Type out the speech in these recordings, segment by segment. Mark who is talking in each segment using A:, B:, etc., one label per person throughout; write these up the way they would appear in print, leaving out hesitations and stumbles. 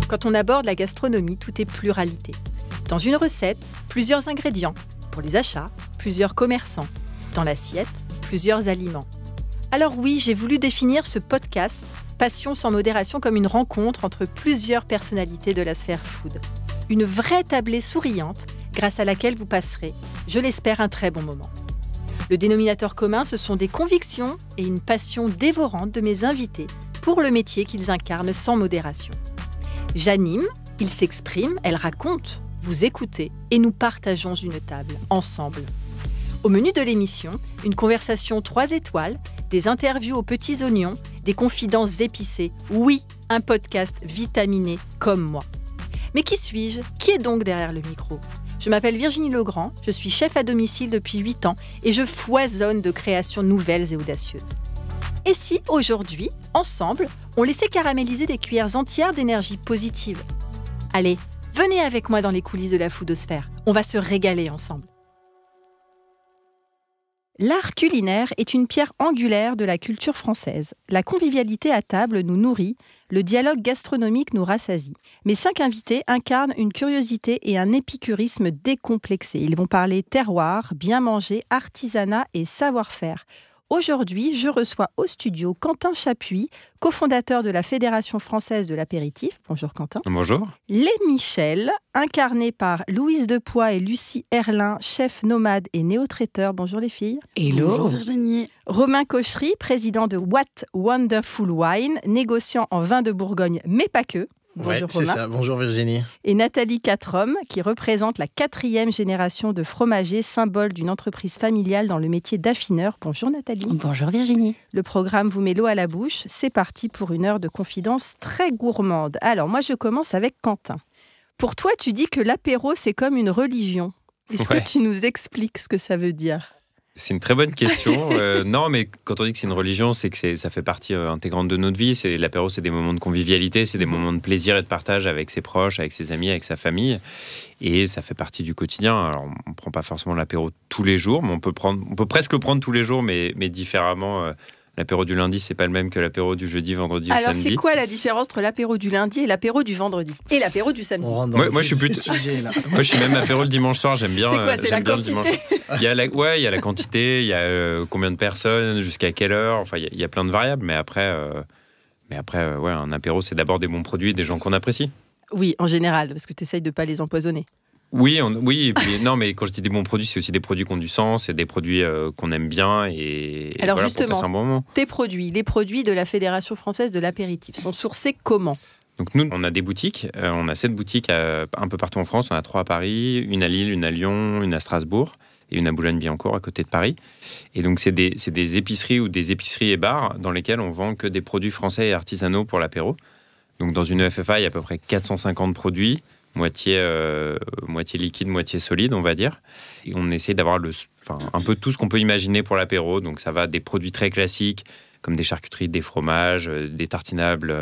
A: Quand on aborde la gastronomie, tout est pluralité. Dans une recette, plusieurs ingrédients. Pour les achats, plusieurs commerçants. Dans l'assiette, plusieurs aliments. Alors oui, j'ai voulu définir ce podcast Passion sans modération comme une rencontre entre plusieurs personnalités de la sphère food. Une vraie tablée souriante grâce à laquelle vous passerez, je l'espère, un très bon moment. Le dénominateur commun, ce sont des convictions et une passion dévorante de mes invités pour le métier qu'ils incarnent sans modération. J'anime, ils s'expriment, elles racontent, vous écoutez et nous partageons une table, ensemble. Au menu de l'émission, une conversation 3 étoiles, des interviews aux petits oignons, des confidences épicées. Oui, un podcast vitaminé comme moi. Mais qui suis-je ? Qui est donc derrière le micro ? Je m'appelle Virginie Legrand, je suis chef à domicile depuis 8 ans et je foisonne de créations nouvelles et audacieuses. Et si, aujourd'hui, ensemble, on laissait caraméliser des cuillères entières d'énergie positive ? Allez, venez avec moi dans les coulisses de la foodosphère. On va se régaler ensemble. L'art culinaire est une pierre angulaire de la culture française. La convivialité à table nous nourrit, le dialogue gastronomique nous rassasie. Mes 5 invités incarnent une curiosité et un épicurisme décomplexé. Ils vont parler terroir, bien manger, artisanat et savoir-faire. Aujourd'hui, je reçois au studio Quentin Chapuis, cofondateur de la Fédération française de l'apéritif. Bonjour Quentin.
B: Bonjour.
A: Les Michel, incarnés par Louise Depoix et Lucie Herlin, chef nomade et néo-traiteur. Bonjour les filles.
C: Hello. Bonjour Virginie.
A: Romain Cochery, président de What Wonderful Wine, négociant en vin de Bourgogne, mais pas que. Bonjour
D: c'est
A: Romain.
D: ça. Bonjour Virginie.
A: Et Nathalie Quatrom, qui représente la 4e génération de fromagers, symbole d'une entreprise familiale dans le métier d'affineur. Bonjour Nathalie.
C: Bonjour Virginie.
A: Le programme vous met l'eau à la bouche. C'est parti pour une heure de confidence très gourmande. Alors moi je commence avec Quentin. Pour toi, tu dis que l'apéro c'est comme une religion. Est-ce que tu nous expliques ce que ça veut dire ?
B: C'est une très bonne question. Non, mais quand on dit que c'est une religion, c'est que ça fait partie intégrante de notre vie. L'apéro, c'est des moments de convivialité, c'est des moments de plaisir et de partage avec ses proches, avec ses amis, avec sa famille. Et ça fait partie du quotidien. Alors, on ne prend pas forcément l'apéro tous les jours, mais on peut presque le prendre tous les jours, mais différemment. L'apéro du lundi, c'est pas le même que l'apéro du jeudi, vendredi ou samedi.
A: Alors, c'est quoi la différence entre l'apéro du lundi et l'apéro du vendredi ? Et l'apéro du samedi ?
B: Moi, je suis plutôt. Moi, je suis même apéro le dimanche soir. J'aime bien.
A: C'est quoi ? C'est la
B: bien
A: quantité ?
B: le dimanche. Il y a la quantité, il y a combien de personnes, jusqu'à quelle heure. Enfin, il y a plein de variables. Mais après, un apéro, c'est d'abord des bons produits, des gens qu'on apprécie.
A: Oui, en général, parce que tu essayes de pas les empoisonner.
B: Oui, et puis, non, mais quand je dis des bons produits, c'est aussi des produits qui ont du sens, c'est des produits qu'on aime bien.
A: Alors
B: voilà,
A: justement,
B: pour passer un bon moment.
A: Tes produits, les produits de la Fédération française de l'apéritif, sont sourcés comment ?
B: Donc nous, on a des boutiques, on a 7 boutiques un peu partout en France, on a 3 à Paris, une à Lille, une à Lyon, une à Strasbourg et une à Boulogne-Billancourt à côté de Paris. Et donc c'est des épiceries ou des épiceries et bars dans lesquels on vend que des produits français et artisanaux pour l'apéro. Donc dans une FFA, il y a à peu près 450 produits, moitié liquide, moitié solide, on va dire. Et on essaie d'avoir un peu tout ce qu'on peut imaginer pour l'apéro. Donc ça va des produits très classiques, comme des charcuteries, des fromages, des tartinables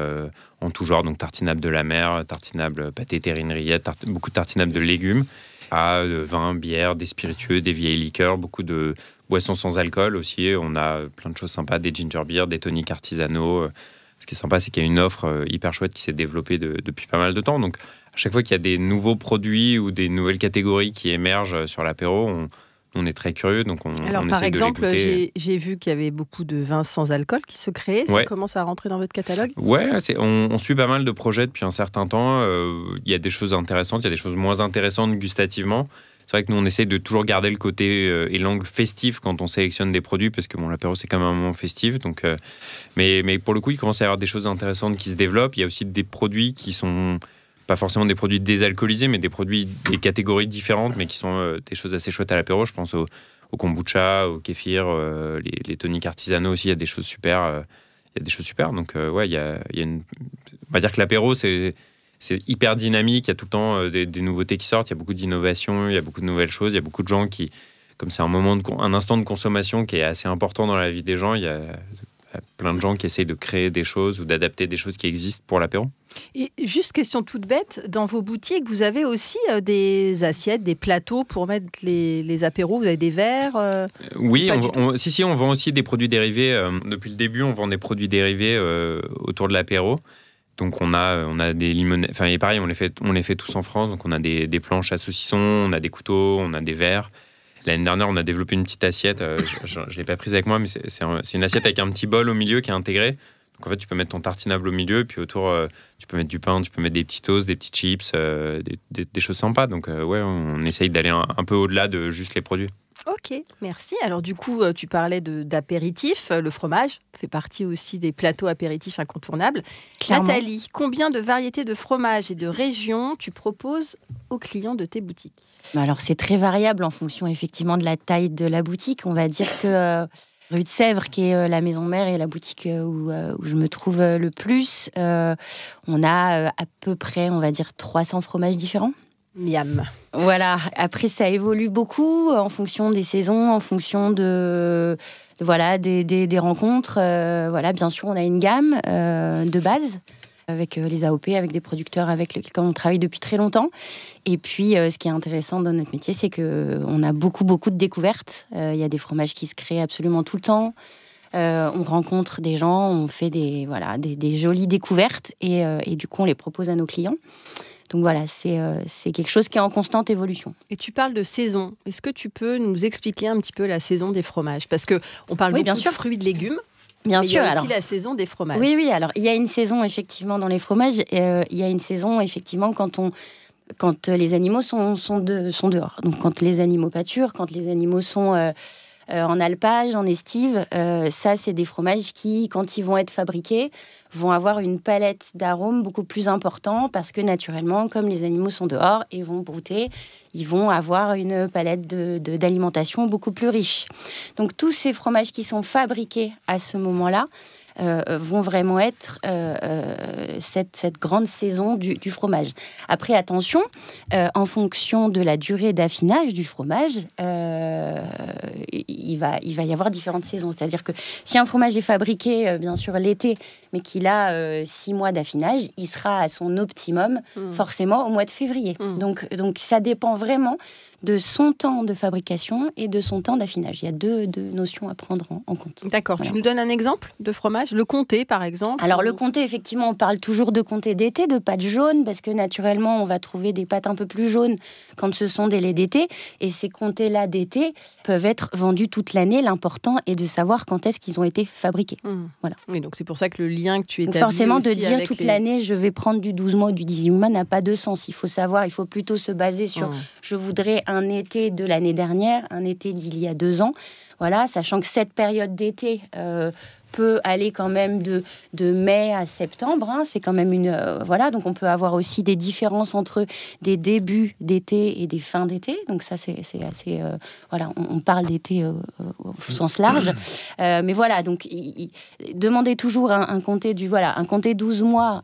B: en tout genre, donc tartinables de la mer, tartinables pâté terrine rillette, beaucoup de tartinables de légumes, à vin, bière, des spiritueux, des vieilles liqueurs, beaucoup de boissons sans alcool aussi. On a plein de choses sympas, des ginger beer, des toniques artisanaux. Ce qui est sympa, c'est qu'il y a une offre hyper chouette qui s'est développée depuis pas mal de temps. Donc à chaque fois qu'il y a des nouveaux produits ou des nouvelles catégories qui émergent sur l'apéro, on est très curieux, donc on
A: Alors,
B: essaie
A: par
B: de
A: exemple,
B: les goûter.
A: j'ai vu qu'il y avait beaucoup de vins sans alcool qui se créaient. Ça commence à rentrer dans votre catalogue ?
B: Ouais, on suit pas mal de projets depuis un certain temps. Il y a des choses intéressantes, il y a des choses moins intéressantes gustativement. C'est vrai que nous, on essaie de toujours garder le côté et l'angle festif quand on sélectionne des produits, parce que l'apéro, c'est quand même un moment festif. Donc, mais pour le coup, il commence à y avoir des choses intéressantes qui se développent. Il y a aussi des produits qui sont pas forcément des produits désalcoolisés, mais des produits des catégories différentes, mais qui sont des choses assez chouettes à l'apéro. Je pense au kombucha, au kéfir, les toniques artisanaux aussi. Il y a des choses super. Donc, on va dire que l'apéro, c'est hyper dynamique. Il y a tout le temps des nouveautés qui sortent. Il y a beaucoup d'innovations, il y a beaucoup de nouvelles choses. Il y a beaucoup de gens qui, comme c'est un instant de consommation qui est assez important dans la vie des gens, il y a plein de gens qui essayent de créer des choses ou d'adapter des choses qui existent pour l'apéro.
A: Et juste question toute bête, dans vos boutiques, vous avez aussi des assiettes, des plateaux pour mettre les apéros. Vous avez des verres
B: Oui, on vend aussi des produits dérivés. Depuis le début, on vend des produits dérivés autour de l'apéro. Donc on a des limonades, enfin et pareil, on les fait tous en France. Donc on a des planches à saucisson, on a des couteaux, on a des verres. L'année dernière, on a développé une petite assiette. Je ne l'ai pas prise avec moi, mais c'est une assiette avec un petit bol au milieu qui est intégré. Donc en fait, tu peux mettre ton tartinable au milieu, puis autour, tu peux mettre du pain, tu peux mettre des petits toasts, des petits chips, des choses sympas. Donc ouais, on essaye d'aller un peu au-delà de juste les produits.
A: Ok, merci. Alors du coup, tu parlais d'apéritifs. Le fromage fait partie aussi des plateaux apéritifs incontournables.
C: Clairement.
A: Nathalie, combien de variétés de fromages et de régions tu proposes aux clients de tes boutiques ?
C: Alors, c'est très variable en fonction effectivement de la taille de la boutique. On va dire que rue de Sèvres, qui est la maison mère et la boutique où je me trouve le plus, on a à peu près, on va dire, 300 fromages différents.
A: Miam.
C: Voilà. Après, ça évolue beaucoup en fonction des saisons, en fonction des rencontres. Voilà, bien sûr, on a une gamme de base avec les AOP, avec des producteurs avec lesquels on travaille depuis très longtemps. Et puis, ce qui est intéressant dans notre métier, c'est qu'on a beaucoup de découvertes. Il y a des fromages qui se créent absolument tout le temps. On rencontre des gens, on fait des jolies découvertes et du coup, on les propose à nos clients. Donc voilà, c'est quelque chose qui est en constante évolution.
A: Et tu parles de saison. Est-ce que tu peux nous expliquer un petit peu la saison des fromages ? Parce qu'on parle beaucoup de fruits et de légumes.
C: Bien sûr.
A: Il y a aussi la saison des fromages.
C: Oui. Alors, il y a une saison, effectivement, dans les fromages. Il y a une saison, effectivement, quand les animaux sont dehors. Donc, quand les animaux pâturent, quand les animaux sont en alpage, en estive, ça, c'est des fromages qui, quand ils vont être fabriqués, vont avoir une palette d'arômes beaucoup plus importante parce que, naturellement, comme les animaux sont dehors et vont brouter, ils vont avoir une palette d'alimentation beaucoup plus riche. Donc, tous ces fromages qui sont fabriqués à ce moment-là vont vraiment être cette grande saison du fromage. Après, attention, en fonction de la durée d'affinage du fromage, il va y avoir différentes saisons. C'est-à-dire que si un fromage est fabriqué, bien sûr, l'été, mais qu'il a 6 mois d'affinage, il sera à son optimum, forcément, au mois de février. Donc, ça dépend vraiment de son temps de fabrication et de son temps d'affinage. Il y a deux notions à prendre en compte.
A: D'accord. Voilà. Tu nous donnes un exemple de fromage ? Le comté, par exemple ?
C: Alors, le comté, effectivement, on parle toujours de comté d'été, de pâtes jaunes, parce que naturellement, on va trouver des pâtes un peu plus jaunes quand ce sont des laits d'été. Et ces comtés-là d'été peuvent être vendus toute l'année. L'important est de savoir quand est-ce qu'ils ont été fabriqués. Voilà.
A: Oui, donc c'est pour ça que le lien que tu établis
C: forcément,
A: aussi
C: de dire toute l'année, je vais prendre du 12 mois ou du 18 mois n'a pas de sens. Il faut savoir, il faut plutôt se baser sur je voudrais un été de l'année dernière, un été d'il y a 2 ans. Voilà, sachant que cette période d'été peut aller quand même de mai à septembre. C'est quand même voilà, donc on peut avoir aussi des différences entre des débuts d'été et des fins d'été. Donc ça, c'est assez... voilà, on parle d'été au sens large. Mais voilà, donc demandez toujours un comté un comté 12 mois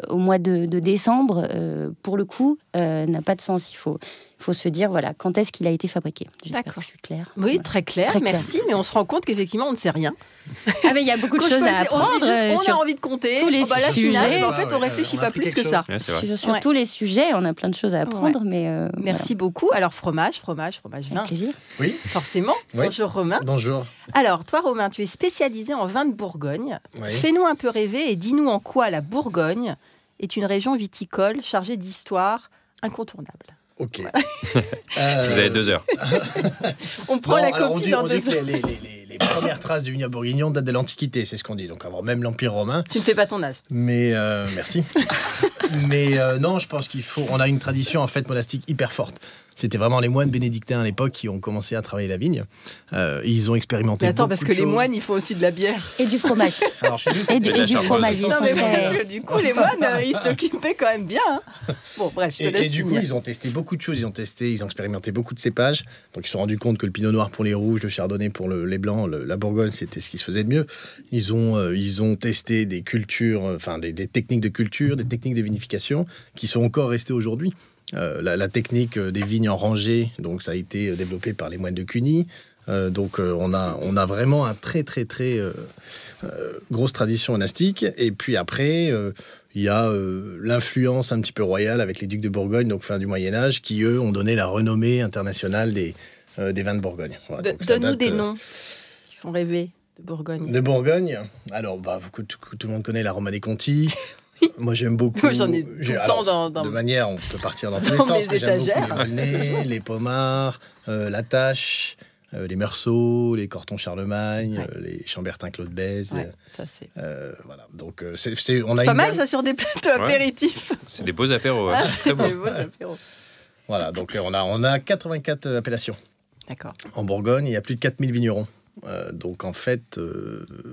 C: au mois de décembre, pour le coup, n'a pas de sens. Il faut se dire, voilà, quand est-ce qu'il a été fabriqué. J'espère que je suis claire.
A: Oui,
C: voilà.
A: très clair, merci. Mais on se rend compte qu'effectivement, on ne sait rien.
C: Ah, mais il y a beaucoup de choses à apprendre.
A: On a envie de compter.
C: Tous les
A: sujets. En fait, on réfléchit pas plus que ça.
B: Ouais,
C: sur tous les sujets, on a plein de choses à apprendre. Mais
A: merci beaucoup. Alors, fromage, vin.
C: Avec plaisir.
D: Oui.
A: Forcément. Oui. Bonjour, Romain.
D: Bonjour.
A: Alors, toi, Romain, tu es spécialisé en vin de Bourgogne.
D: Oui.
A: Fais-nous un peu rêver et dis-nous en quoi la Bourgogne est une région viticole chargée d'histoire incontournable.
D: Ok.
B: Vous avez 2 heures.
A: On prend la copie dans 2 heures.
D: Les premières traces du vignoble bourguignon datent de l'Antiquité, c'est ce qu'on dit. Donc avant même l'Empire romain.
A: Tu ne fais pas ton âge.
D: Mais merci. Mais non, je pense on a une tradition en fait monastique hyper forte. C'était vraiment les moines bénédictins à l'époque qui ont commencé à travailler la vigne. Ils ont expérimenté.
A: Mais attends,
D: beaucoup
A: parce
D: de
A: que
D: choses.
A: les moines, ils font aussi de la bière.
C: Et du fromage.
D: Alors chez nous,
C: et du fromage.
A: Non, mais parce que, du coup, les moines, ils s'occupaient quand même bien. Bon, bref, je te laisse.
D: Et du coup, ils ont testé beaucoup de choses. Ils ont expérimenté beaucoup de cépages. Donc, ils se sont rendus compte que le pinot noir pour les rouges, le chardonnay pour les blancs, la Bourgogne, c'était ce qui se faisait de mieux. Ils ont testé des cultures, enfin des techniques de culture, des techniques de vinification qui sont encore restées aujourd'hui. La technique des vignes en rangée, donc ça a été développé par les moines de Cluny. Donc on a vraiment un très très très grosse tradition monastique. Et puis après, il y a l'influence un petit peu royale avec les ducs de Bourgogne, donc fin du Moyen-Âge, qui eux ont donné la renommée internationale des vins de Bourgogne. Voilà,
A: donne-nous des noms qui font rêver de Bourgogne.
D: De Bourgogne, alors tout le monde connaît la Romanée Conti. Moi, j'aime beaucoup.
A: J'en ai tout le temps dans
D: de manière, on peut partir dans tous les
A: dans
D: sens.
A: mes
D: Mais j'aime
A: étagères.
D: beaucoup les Volnay, les Pommards, la Tâche, les Meursault, les Corton Charlemagne, les Chambertin Claude Bèze.
A: Ouais, ça c'est
D: Voilà. Donc, on a
A: c'est
D: une
A: pas mal
D: gamme.
A: ça sur des plateaux apéritifs.
B: C'est des beaux apéros.
A: Ah,
B: C'est très beau.
A: des beaux apéros.
D: Voilà. Donc, on a 84 appellations.
A: D'accord.
D: En Bourgogne, il y a plus de 4000 vignerons. Donc, en fait,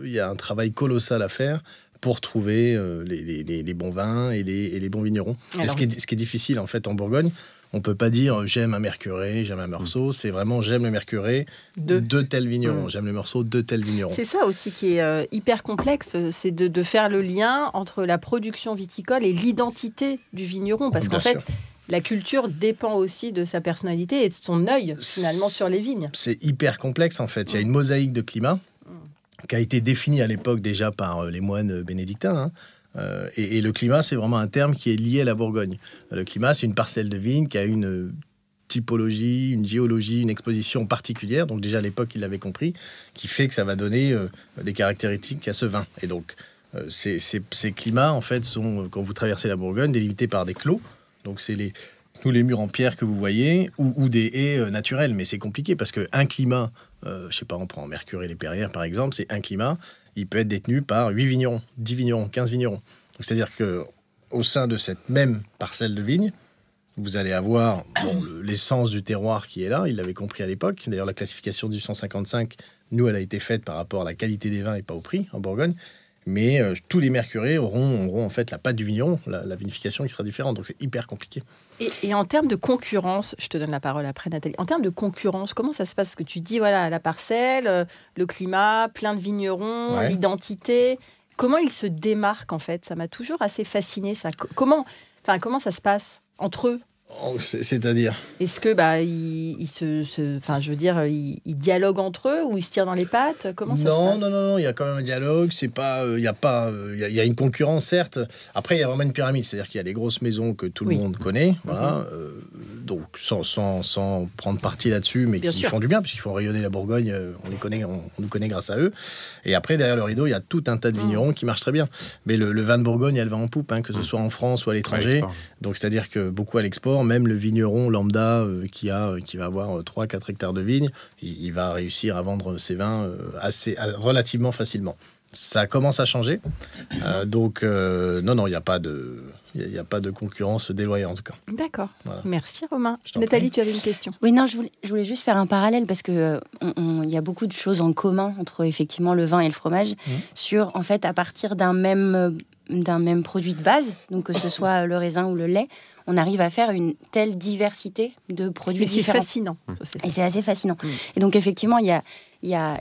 D: il y a un travail colossal à faire pour trouver les bons vins et les bons vignerons.
A: Alors,
D: Et ce qui est difficile, en fait, en Bourgogne, on ne peut pas dire j'aime un Mercurey, j'aime un Meursault. C'est vraiment j'aime le Mercurey de tel vigneron. J'aime le Meursault de tel vigneron.
A: c'est ça aussi qui est hyper complexe, c'est de faire le lien entre la production viticole et l'identité du vigneron. Parce qu'en
D: Bien
A: fait,
D: sûr.
A: la culture dépend aussi de sa personnalité et de son œil, finalement, sur les vignes.
D: C'est hyper complexe, en fait. Il y a une mosaïque de climat qui a été définie à l'époque déjà par les moines bénédictins. Et le climat, c'est vraiment un terme qui est lié à la Bourgogne. Le climat, c'est une parcelle de vigne qui a une typologie, une géologie, une exposition particulière. Donc déjà, à l'époque, ils l'avaient compris, qui fait que ça va donner des caractéristiques à ce vin. Et donc, ces climats, en fait, sont, quand vous traversez la Bourgogne, délimités par des clos. Donc, c'est tous les murs en pierre que vous voyez, ou des haies naturelles. Mais c'est compliqué parce qu'un climat, je sais pas, on prend Mercurey les Perrières, par exemple, c'est un climat, il peut être détenu par 8 vignerons, 10 vignerons, 15 vignerons. Donc, c'est-à-dire qu'au sein de cette même parcelle de vigne, vous allez avoir l'essence du terroir qui est là, il l'avait compris à l'époque. D'ailleurs, la classification du 155, nous, elle a été faite par rapport à la qualité des vins et pas au prix en Bourgogne. Mais tous les Mercurey auront en fait la pâte du vigneron, la vinification qui sera différente. Donc c'est hyper compliqué.
A: Et en termes de concurrence, je te donne la parole après, Nathalie. En termes de concurrence, comment ça se passe? Parce que tu dis, voilà, la parcelle, le climat, plein de vignerons, l'identité. Comment ils se démarquent, en fait? Ça m'a toujours assez fasciné, ça. Comment ça se passe entre eux?
D: C'est-à-dire
A: Est-ce que ils dialoguent entre eux ou ils se tirent dans les pattes? Comment ça se passe?
D: Non, il y a quand même un dialogue. C'est pas, il y a une concurrence certes. Après, il y a vraiment une pyramide, c'est-à-dire qu'il y a les grosses maisons que tout le monde connaît, voilà. Donc sans prendre parti là-dessus, mais qui font du bien puisqu'ils font rayonner la Bourgogne. On nous connaît grâce à eux. Et après, derrière le rideau, il y a tout un tas de vignerons qui marchent très bien. Mais le vin de Bourgogne, il y a le vent en poupe, que ce soit en France ou à l'étranger. Donc c'est-à-dire que beaucoup à l'export. Même le vigneron lambda qui va avoir 3-4 hectares de vignes, il va réussir à vendre ses vins relativement facilement. Ça commence à changer. Donc, non, il n'y a pas de concurrence déloyale en tout cas.
A: D'accord.
D: Voilà.
A: Merci Romain. Nathalie, tu avais une question?
C: Oui, non, je voulais juste faire un parallèle parce que il y a beaucoup de choses en commun entre effectivement le vin et le fromage sur, en fait, à partir d'un même produit de base, donc que ce soit le raisin ou le lait, on arrive à faire une telle diversité de produits différents.
A: C'est fascinant.
C: Et c'est assez fascinant. Et donc, effectivement, il y a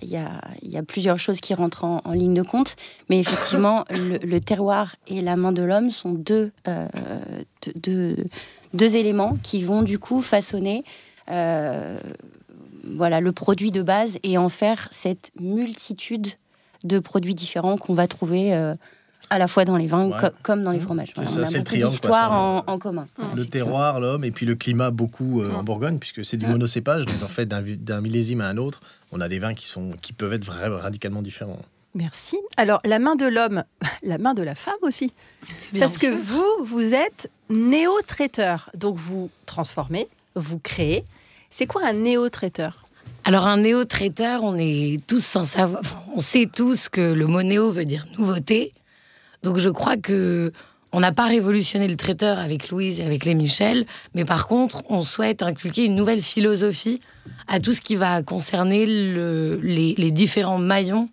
C: plusieurs choses qui rentrent en ligne de compte. Mais effectivement, le terroir et la main de l'homme sont deux éléments qui vont, du coup, façonner le produit de base et en faire cette multitude de produits différents qu'on va trouver à la fois dans les vins comme dans les fromages.
D: Voilà,
C: on a
D: c'est le
C: beaucoup
D: triangle,
C: d'histoires en commun.
D: Le terroir, l'homme, et puis le climat beaucoup en Bourgogne, puisque c'est du monocépage. Donc en fait, d'un millésime à un autre, on a des vins qui peuvent être vraiment radicalement différents.
A: Merci. Alors, la main de l'homme, la main de la femme aussi. Parce que vous êtes néo-traiteur. Donc, vous transformez, vous créez. C'est quoi un néo-traiteur?
E: Alors, un néo-traiteur, on est tous sans savoir. On sait tous que le mot néo veut dire nouveauté. Donc, je crois que on n'a pas révolutionné le traiteur avec Louise et avec les Michel, mais par contre, on souhaite inculquer une nouvelle philosophie à tout ce qui va concerner les différents maillons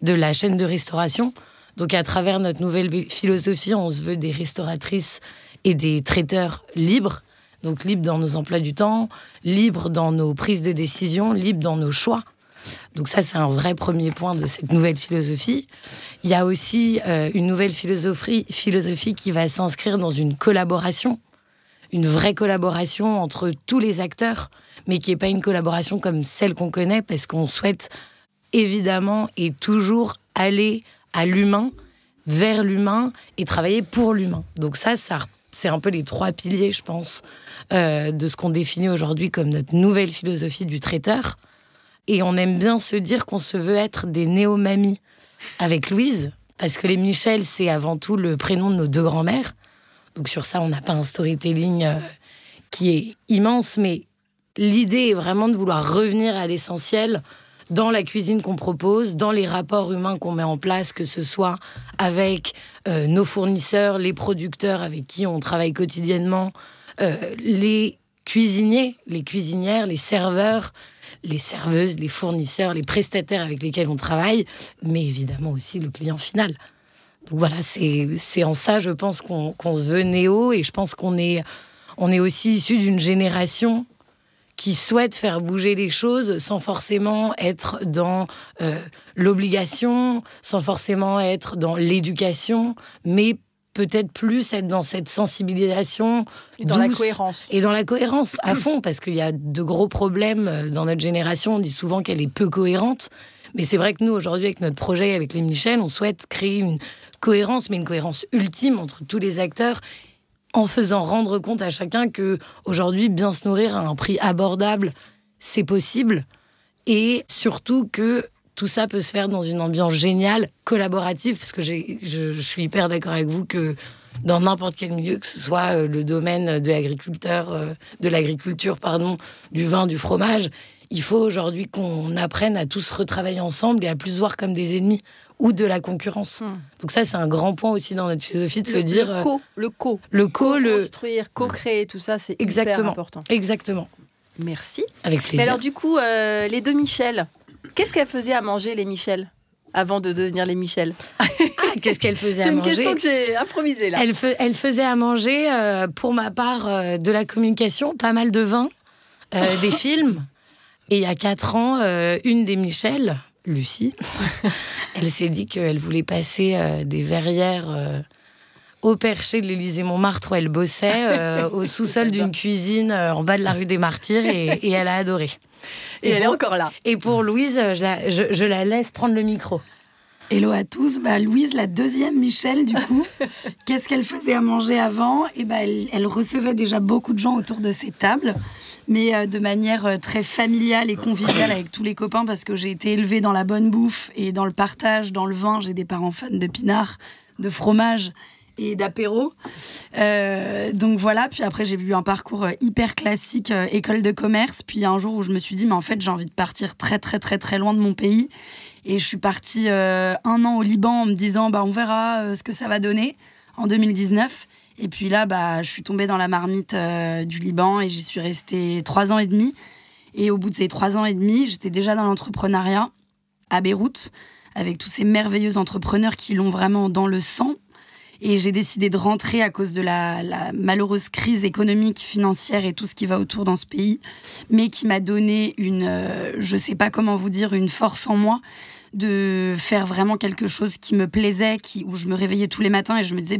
E: de la chaîne de restauration. Donc, à travers notre nouvelle philosophie, on se veut des restauratrices et des traiteurs libres. Donc, libres dans nos emplois du temps, libres dans nos prises de décision, libres dans nos choix. Donc ça, c'est un vrai premier point de cette nouvelle philosophie. Il y a aussi une nouvelle philosophie qui va s'inscrire dans une collaboration, une vraie collaboration entre tous les acteurs, mais qui n'est pas une collaboration comme celle qu'on connaît, parce qu'on souhaite évidemment et toujours aller à l'humain, vers l'humain et travailler pour l'humain. Donc ça c'est un peu les 3 piliers, je pense, de ce qu'on définit aujourd'hui comme notre nouvelle philosophie du traiteur. Et on aime bien se dire qu'on se veut être des néo-mamies avec Louise, parce que les Michel, c'est avant tout le prénom de nos 2 grands-mères. Donc sur ça, on n'a pas un storytelling qui est immense, mais l'idée est vraiment de vouloir revenir à l'essentiel dans la cuisine qu'on propose, dans les rapports humains qu'on met en place, que ce soit avec nos fournisseurs, les producteurs avec qui on travaille quotidiennement, les cuisiniers, les cuisinières, les serveurs, les serveuses, les fournisseurs, les prestataires avec lesquels on travaille, mais évidemment aussi le client final. Donc voilà, c'est en ça, je pense, qu'on se veut néo, et je pense qu'on est aussi issu d'une génération qui souhaite faire bouger les choses sans forcément être dans l'obligation, sans forcément être dans l'éducation, mais peut-être plus être dans cette sensibilisation
A: et dans
E: douce,
A: la cohérence.
E: Et dans la cohérence, à fond, parce qu'il y a de gros problèmes dans notre génération. On dit souvent qu'elle est peu cohérente. Mais c'est vrai que nous, aujourd'hui, avec notre projet, avec les Michel, on souhaite créer une cohérence, mais une cohérence ultime entre tous les acteurs, en faisant rendre compte à chacun que aujourd'hui, bien se nourrir à un prix abordable, c'est possible. Et surtout que tout ça peut se faire dans une ambiance géniale, collaborative, parce que je suis hyper d'accord avec vous que dans n'importe quel milieu, que ce soit le domaine de l'agriculture, du vin, du fromage, il faut aujourd'hui qu'on apprenne à tous retravailler ensemble et à plus se voir comme des ennemis ou de la concurrence. Donc ça, c'est un grand point aussi dans notre philosophie de se dire...
A: Co-construire, co-créer, tout ça, c'est hyper important.
E: Exactement.
A: Merci.
E: Avec plaisir.
A: Mais alors du coup, les 2 Michel, qu'est-ce qu'elles faisaient à manger, les Michel, avant de devenir les Michel?
E: Qu'est-ce qu'elle faisait à manger?
A: C'est une question que j'ai improvisée, là.
E: Elle faisait à manger, pour ma part, de la communication, pas mal de vin, des films. Et il y a 4 ans, une des Michel, Lucie, elle s'est dit qu'elle voulait passer des verrières au perché de l'Élysée-Montmartre où elle bossait, au sous-sol d'une cuisine en bas de la rue des Martyrs, et elle a adoré.
A: Et elle est encore là.
E: Et pour Louise, je la laisse prendre le micro.
F: Hello à tous. Louise, la 2e Michel, du coup, qu'est-ce qu'elle faisait à manger avant? Elle recevait déjà beaucoup de gens autour de ses tables, mais de manière très familiale et conviviale avec tous les copains, parce que j'ai été élevée dans la bonne bouffe et dans le partage, dans le vin. J'ai des parents fans de pinard, de fromage et d'apéro. Donc voilà, puis après j'ai eu un parcours hyper classique, école de commerce. Puis il y a un jour où je me suis dit, mais en fait j'ai envie de partir très très très très loin de mon pays. Et je suis partie 1 an au Liban en me disant, on verra ce que ça va donner, en 2019. Et puis là, je suis tombée dans la marmite du Liban et j'y suis restée 3 ans et demi. Et au bout de ces 3 ans et demi, j'étais déjà dans l'entrepreneuriat à Beyrouth, avec tous ces merveilleux entrepreneurs qui l'ont vraiment dans le sang. Et j'ai décidé de rentrer à cause de la malheureuse crise économique, financière et tout ce qui va autour dans ce pays, mais qui m'a donné je sais pas comment vous dire, une force en moi de faire vraiment quelque chose qui me plaisait, où je me réveillais tous les matins et je me disais,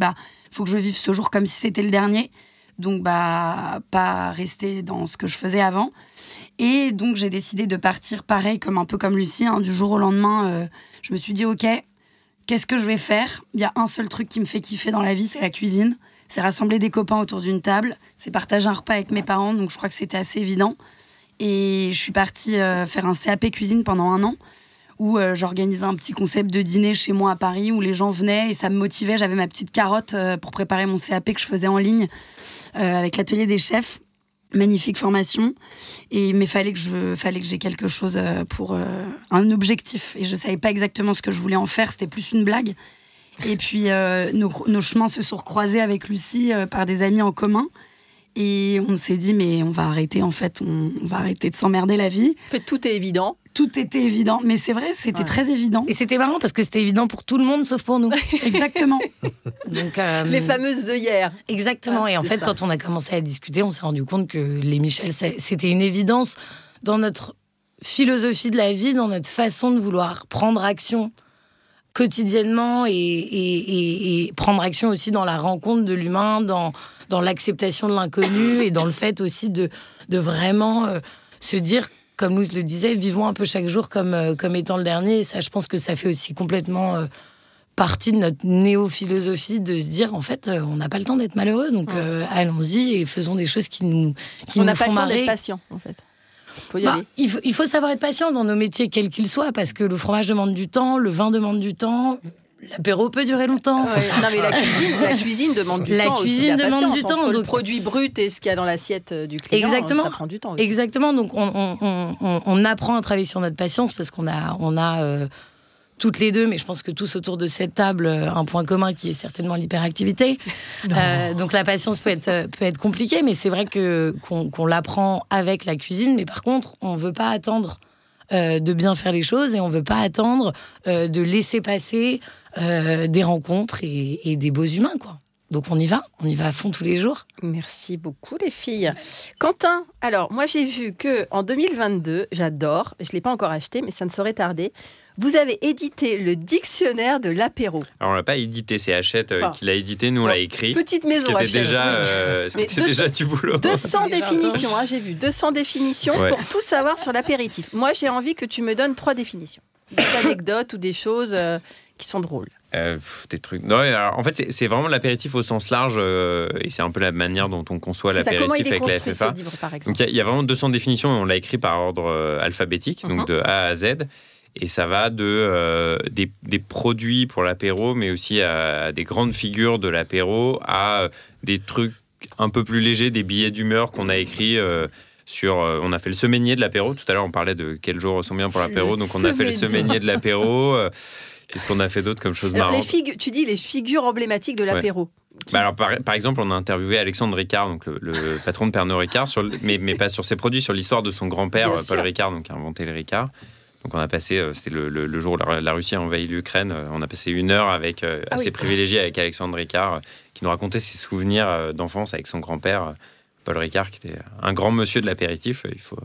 F: faut que je vive ce jour comme si c'était le dernier. Donc, pas rester dans ce que je faisais avant. Et donc, j'ai décidé de partir pareil, un peu comme Lucie, du jour au lendemain. Je me suis dit, OK, qu'est-ce que je vais faire? Il y a un seul truc qui me fait kiffer dans la vie, c'est la cuisine. C'est rassembler des copains autour d'une table. C'est partager un repas avec mes parents. Donc, je crois que c'était assez évident. Et je suis partie faire un CAP cuisine pendant 1 an, où j'organisais un petit concept de dîner chez moi à Paris, où les gens venaient et ça me motivait. J'avais ma petite carotte pour préparer mon CAP que je faisais en ligne avec l'atelier des chefs. Magnifique formation. Mais fallait que j'ai quelque chose pour un objectif. Et je savais pas exactement ce que je voulais en faire. C'était plus une blague. Et puis, nos chemins se sont recroisés avec Lucie par des amis en commun. Et on s'est dit, mais on va arrêter, en fait. On va arrêter de s'emmerder la vie.
A: En fait, tout est évident.
F: Tout était évident. Mais c'est vrai, c'était très évident.
E: Et c'était marrant parce que c'était évident pour tout le monde, sauf pour nous.
F: Exactement.
E: Donc,
A: les fameuses œillères.
E: Exactement. Et en fait, quand on a commencé à discuter, on s'est rendu compte que les Michel, c'était une évidence dans notre philosophie de la vie, dans notre façon de vouloir prendre action quotidiennement et prendre action aussi dans la rencontre de l'humain, dans l'acceptation de l'inconnu et dans le fait aussi de vraiment se dire, comme Louise le disait, vivons un peu chaque jour comme étant le dernier. Et ça, je pense que ça fait aussi complètement partie de notre néo-philosophie de se dire, en fait, on n'a pas le temps d'être malheureux, donc allons-y et faisons des choses qui nous font marrer.
A: On n'a pas le temps d'être patient, en fait. Faut y aller.
E: Il faut savoir être patient dans nos métiers, quels qu'ils soient, parce que le fromage demande du temps, le vin demande du temps, l'apéro peut durer longtemps.
A: Ouais. Non, mais la cuisine demande du temps.
E: La cuisine demande du temps.
A: Entre
E: donc
A: le produit brut et ce qu'il y a dans l'assiette du client,
E: exactement,
A: ça prend du temps aussi.
E: Exactement. Donc, on apprend à travailler sur notre patience parce qu'on a toutes les deux, mais je pense que tous autour de cette table, un point commun qui est certainement l'hyperactivité. Donc, la patience peut être compliquée, mais c'est vrai qu'on l'apprend avec la cuisine. Mais par contre, on ne veut pas attendre de bien faire les choses et on ne veut pas attendre de laisser passer des rencontres et des beaux humains, quoi. Donc on y va à fond tous les jours.
A: Merci beaucoup les filles. Quentin, alors moi j'ai vu qu'en 2022, j'adore, je ne l'ai pas encore acheté mais ça ne saurait tarder, vous avez édité le dictionnaire de l'apéro.
B: Alors on l'a pas édité, c'est Hachette qui l'a édité, nous on l'a écrit.
A: Petite maison
B: Hachette. Ce qui était déjà du boulot.
A: 200 définitions, j'ai vu, 200 définitions pour tout savoir sur l'apéritif. Moi j'ai envie que tu me donnes 3 définitions. Des anecdotes ou des choses qui sont drôles.
B: Des trucs. Non, alors, en fait, c'est vraiment l'apéritif au sens large et c'est un peu la manière dont on conçoit l'apéritif avec la FFA.
A: Ce livre, par exemple.
B: Donc il y a vraiment 200 définitions et on l'a écrit par ordre alphabétique, donc de A à Z. Et ça va des produits pour l'apéro, mais aussi à des grandes figures de l'apéro, à des trucs un peu plus légers, des billets d'humeur qu'on a écrits on a fait le semainier de l'apéro. Tout à l'heure, on parlait de quel jour sont bien pour l'apéro. Donc on a fait le semainier de l'apéro. Qu'est-ce qu'on a fait d'autre comme chose marrante?
A: Tu dis les figures emblématiques de l'apéro.
B: Ouais. Bah alors, par exemple, on a interviewé Alexandre Ricard, donc le patron de Pernod Ricard, mais pas sur ses produits, sur l'histoire de son grand-père, Paul Ricard, donc, qui a inventé le Ricard. Donc on a passé, c'était le jour où la Russie a envahi l'Ukraine, on a passé 1 heure assez privilégiée avec Alexandre Ricard, qui nous racontait ses souvenirs d'enfance avec son grand-père, Paul Ricard, qui était un grand monsieur de l'apéritif, il faut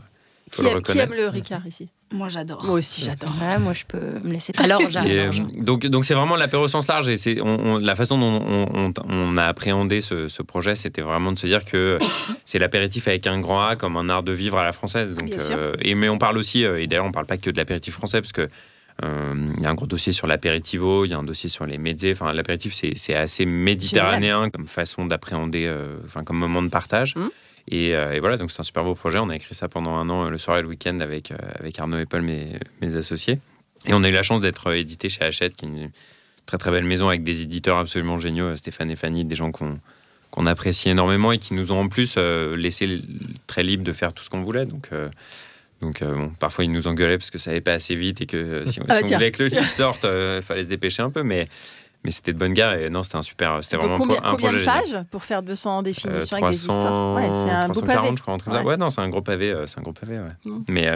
B: le reconnaître.
A: Qui aime le Ricard ici?
F: Moi, j'adore.
A: Moi aussi, j'adore.
C: Ouais, moi, je peux me laisser. Alors, j'adore.
B: Donc, c'est vraiment l'apéro au sens large. Et la façon dont on a appréhendé ce projet, c'était vraiment de se dire que c'est l'apéritif avec un grand A, comme un art de vivre à la française. Donc, mais on parle aussi, et d'ailleurs, on ne parle pas que de l'apéritif français, parce que il y a un gros dossier sur l'apéritivo, il y a un dossier sur les mezzés. Enfin, l'apéritif, c'est assez méditerranéen comme façon d'appréhender, comme moment de partage. Et voilà, donc c'est un super beau projet. On a écrit ça pendant 1 an, le soir et le week-end, avec Arnaud et Paul, mes associés. Et on a eu la chance d'être édité chez Hachette, qui est une très très belle maison avec des éditeurs absolument géniaux, Stéphane et Fanny, des gens qu'on apprécie énormément et qui nous ont en plus laissé très libre de faire tout ce qu'on voulait. Donc bon, parfois ils nous engueulaient parce que ça allait pas assez vite et que si on voulait que le livre sorte, il fallait se dépêcher un peu, mais c'était de bonne guerre et non, c'était vraiment un projet génial.
A: Combien de pages pour faire 200 définitions avec des histoires? Ouais, c'est un beau pavé.
B: 340, je crois, comme ça. Ouais, non, c'est un gros pavé, ouais. Mais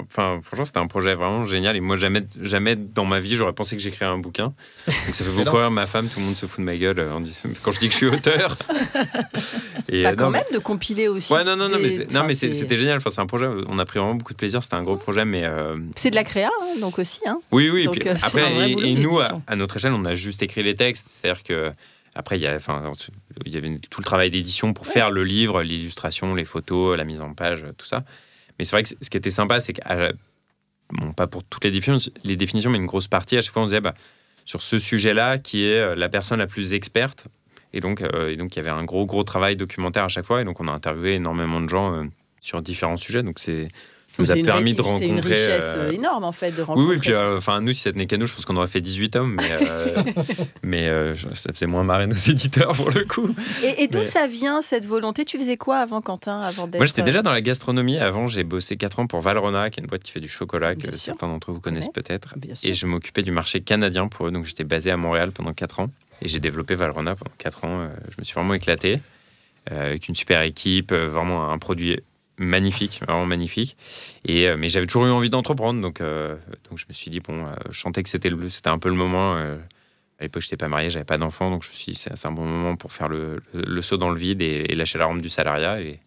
B: franchement, c'était un projet vraiment génial et moi, jamais dans ma vie, j'aurais pensé que j'écrirais un bouquin. Donc ça fait beaucoup rire ma femme, tout le monde se fout de ma gueule quand je dis que je suis auteur.
A: Et quand même de compiler aussi.
B: Ouais, mais c'était génial. Enfin, c'est un projet, on a pris vraiment beaucoup de plaisir. C'était un gros projet, mais
A: c'est de la créa, donc aussi.
B: Oui.
A: Donc,
B: puis, après, et nous, à notre échelle, on a juste écrit les textes, c'est-à-dire que après il y avait tout le travail d'édition pour faire le livre, l'illustration, les photos, la mise en page, tout ça. Mais c'est vrai que ce qui était sympa, c'est que pas pour toutes les définitions, mais une grosse partie, à chaque fois on se disait sur ce sujet-là qui est la personne la plus experte. Et donc il y avait un gros travail documentaire à chaque fois. Et donc on a interviewé énormément de gens sur différents sujets. Donc ça nous a permis de rencontrer...
A: C'est une richesse énorme, en fait, de rencontrer...
B: Oui, puis nous, si ça tenait qu'à nous, je pense qu'on aurait fait 18 tomes, mais ça faisait moins marrer nos éditeurs, pour le coup.
A: Et d'où ça vient, cette volonté? Tu faisais quoi avant, Quentin, avant d'être...
B: Moi, j'étais déjà dans la gastronomie. Avant, j'ai bossé 4 ans pour Valrhona, qui est une boîte qui fait du chocolat, que certains d'entre vous connaissent peut-être. Et je m'occupais du marché canadien pour eux, donc j'étais basé à Montréal pendant 4 ans. Et j'ai développé Valrhona pendant 4 ans. Je me suis vraiment éclaté, avec une super équipe, vraiment un produit... magnifique, vraiment magnifique. Mais j'avais toujours eu envie d'entreprendre, donc je me suis dit, je sentais que c'était un peu le moment. À l'époque, je n'étais pas marié, j'avais pas d'enfant, donc je me suis dit, c'est un bon moment pour faire le saut dans le vide et lâcher la rampe du salariat. Et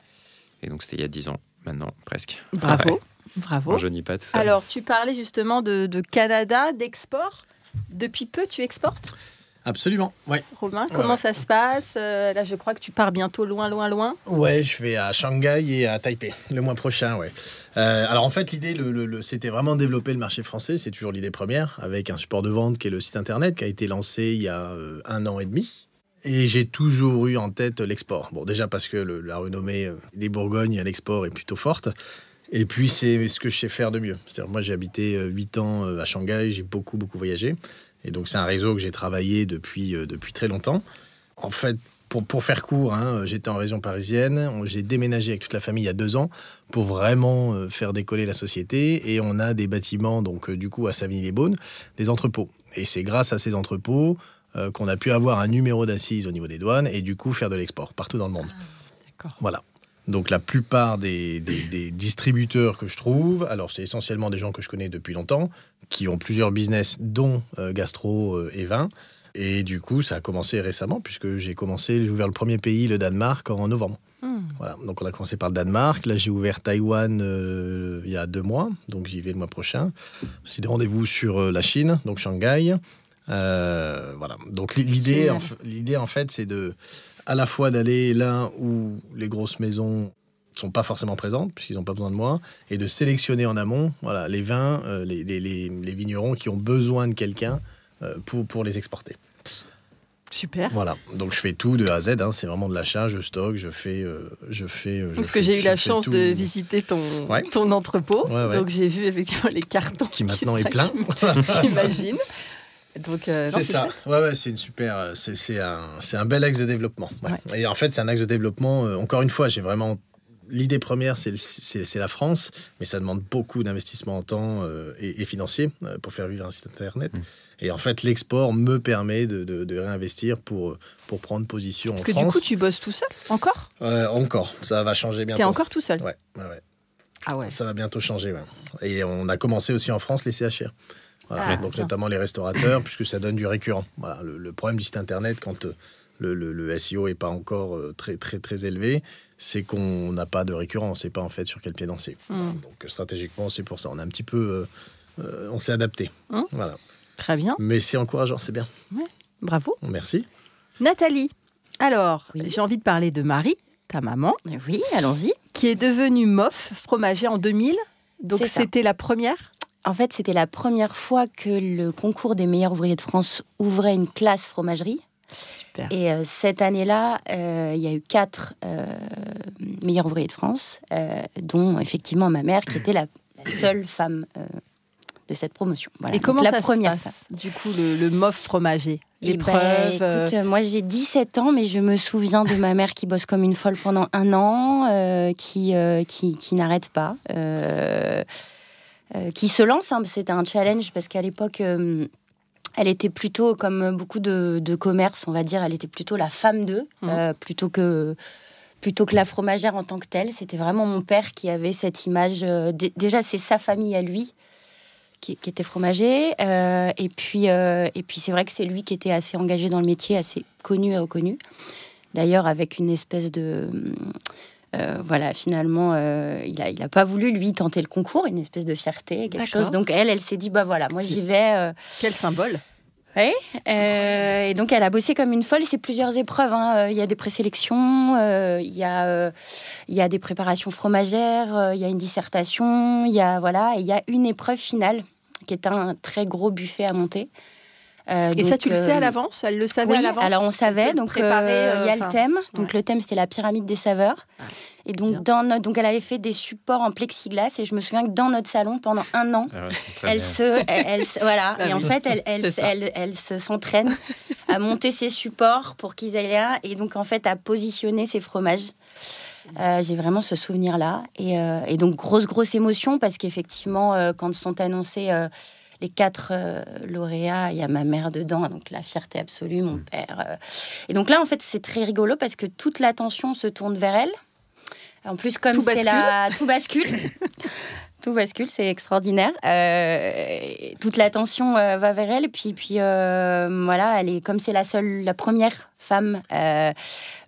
B: donc, c'était il y a 10 ans, maintenant, presque.
A: Bravo,
B: ouais.
A: Bravo.
B: Je rajeunis pas tout ça.
A: Alors, tu parlais justement de Canada, d'export. Depuis peu, tu exportes ?
D: Absolument, ouais.
A: Romain, comment ça se passe ? Là, je crois que tu pars bientôt loin.
D: Ouais, je vais à Shanghai et à Taipei le mois prochain, ouais. Alors en fait, l'idée, c'était vraiment de développer le marché français. C'est toujours l'idée première, avec un support de vente qui est le site internet, qui a été lancé il y a 1 an et demi. Et j'ai toujours eu en tête l'export. Bon, déjà parce que la renommée des Bourgognes à l'export est plutôt forte. Et puis, c'est ce que je sais faire de mieux. C'est-à-dire, moi, j'ai habité 8 ans à Shanghai, j'ai beaucoup voyagé. Et donc, c'est un réseau que j'ai travaillé depuis très longtemps. En fait, pour faire court, j'étais en région parisienne. J'ai déménagé avec toute la famille il y a 2 ans pour vraiment faire décoller la société. Et on a des bâtiments, donc du coup, à Savigny-les-Beaunes, des entrepôts. Et c'est grâce à ces entrepôts qu'on a pu avoir un numéro d'assise au niveau des douanes et du coup faire de l'export partout dans le monde.
A: D'accord.
D: Voilà. Donc la plupart des distributeurs que je trouve, alors c'est essentiellement des gens que je connais depuis longtemps, qui ont plusieurs business, dont gastro et vin. Et du coup, ça a commencé récemment, puisque j'ai ouvert le premier pays, le Danemark, en novembre. Voilà. Donc on a commencé par le Danemark. Là, j'ai ouvert Taïwan il y a 2 mois, donc j'y vais le mois prochain. J'ai des rendez-vous sur la Chine, donc Shanghai. Voilà. Donc l'idée, en fait, c'est à la fois d'aller là où les grosses maisons ne sont pas forcément présentes, puisqu'ils n'ont pas besoin de moi, et de sélectionner en amont les vins, les vignerons qui ont besoin de quelqu'un pour les exporter.
A: Super.
D: Voilà, donc je fais tout de A à Z, c'est vraiment de l'achat, je stocke, je fais.
A: Parce que j'ai eu la chance de visiter ton entrepôt,
D: ouais.
A: Donc j'ai vu effectivement les cartons
D: qui maintenant est plein.
A: J'imagine. Donc,
D: c'est ça. Ouais, c'est une super. C'est un bel axe de développement. Ouais. Et en fait, c'est un axe de développement. Encore une fois, j'ai vraiment. L'idée première, c'est la France, mais ça demande beaucoup d'investissement en temps et financier pour faire vivre un site internet. Et en fait, l'export me permet de réinvestir pour prendre position en France.
A: Parce que du coup, tu bosses tout seul encore ?
D: Encore. Ça va changer bientôt.
A: T'es encore tout seul ?
D: Ouais.
A: Ah ouais.
D: Ça va bientôt changer. Ouais. Et on a commencé aussi en France les CHR. Voilà. Donc notamment les restaurateurs, puisque ça donne du récurrent. Voilà. Le problème du site internet, quand le SEO n'est pas encore très, très, très élevé, c'est qu'on n'a pas de récurrent. On ne sait pas en fait sur quel pied danser. Donc stratégiquement, c'est pour ça. On a un petit peu... on s'est adapté. Voilà.
A: Très bien.
D: Mais c'est encourageant, c'est bien.
A: Ouais. Bravo.
D: Merci.
A: Nathalie, alors, j'ai envie de parler de Marie, ta maman.
C: Oui, allons-y.
A: Qui est devenue MOF fromager en 2000. Donc c'était la première ?
C: En fait, c'était la première fois que le concours des meilleurs ouvriers de France ouvrait une classe fromagerie.
A: Super.
C: Et cette année-là, il y a eu 4 meilleurs ouvriers de France, dont effectivement ma mère, qui était la seule femme de cette promotion. Voilà.
A: Et comment
C: donc,
A: ça se passe, du coup, le MOF fromager ? L'épreuve
C: écoute, moi j'ai 17 ans, mais je me souviens de ma mère qui bosse comme une folle pendant 1 an, qui n'arrête pas, qui se lance. C'était un challenge parce qu'à l'époque, elle était plutôt, comme beaucoup de commerces, on va dire, elle était plutôt la femme d'eux, plutôt que la fromagère en tant que telle. C'était vraiment mon père qui avait cette image. Déjà, c'est sa famille à lui qui était fromager. Et puis c'est vrai que c'est lui qui était assez engagé dans le métier, assez connu et reconnu. D'ailleurs, avec une espèce de... finalement, il a pas voulu, lui, tenter le concours, une espèce de fierté, quelque chose. Donc, elle s'est dit, moi, j'y vais.
A: Quel symbole.
C: Oui, et donc elle a bossé comme une folle. C'est plusieurs épreuves. Il y a des présélections, il y a des préparations fromagères, il y a une dissertation, il y a une épreuve finale qui est un très gros buffet à monter.
A: Et donc, ça, tu le sais à l'avance ? Elle le savait à l'avance ?
C: Alors on savait. Donc il y a le thème. Donc le thème, c'était la pyramide des saveurs. Et donc donc elle avait fait des supports en plexiglas. Et je me souviens que dans notre salon, pendant 1 an, elle voilà. Et en fait, elle s'entraîne à monter ses supports pour qu'ils aient là. Et donc en fait, à positionner ses fromages. J'ai vraiment ce souvenir-là. Et donc grosse émotion parce qu'effectivement, quand sont annoncés les 4 lauréats, il y a ma mère dedans, donc la fierté absolue, mon père. Et donc là, en fait, c'est très rigolo parce que toute l'attention se tourne vers elle. En plus, comme c'est tout bascule. Tout bascule, c'est extraordinaire. Toute l'attention va vers elle. Et puis voilà, elle est, comme c'est la première femme,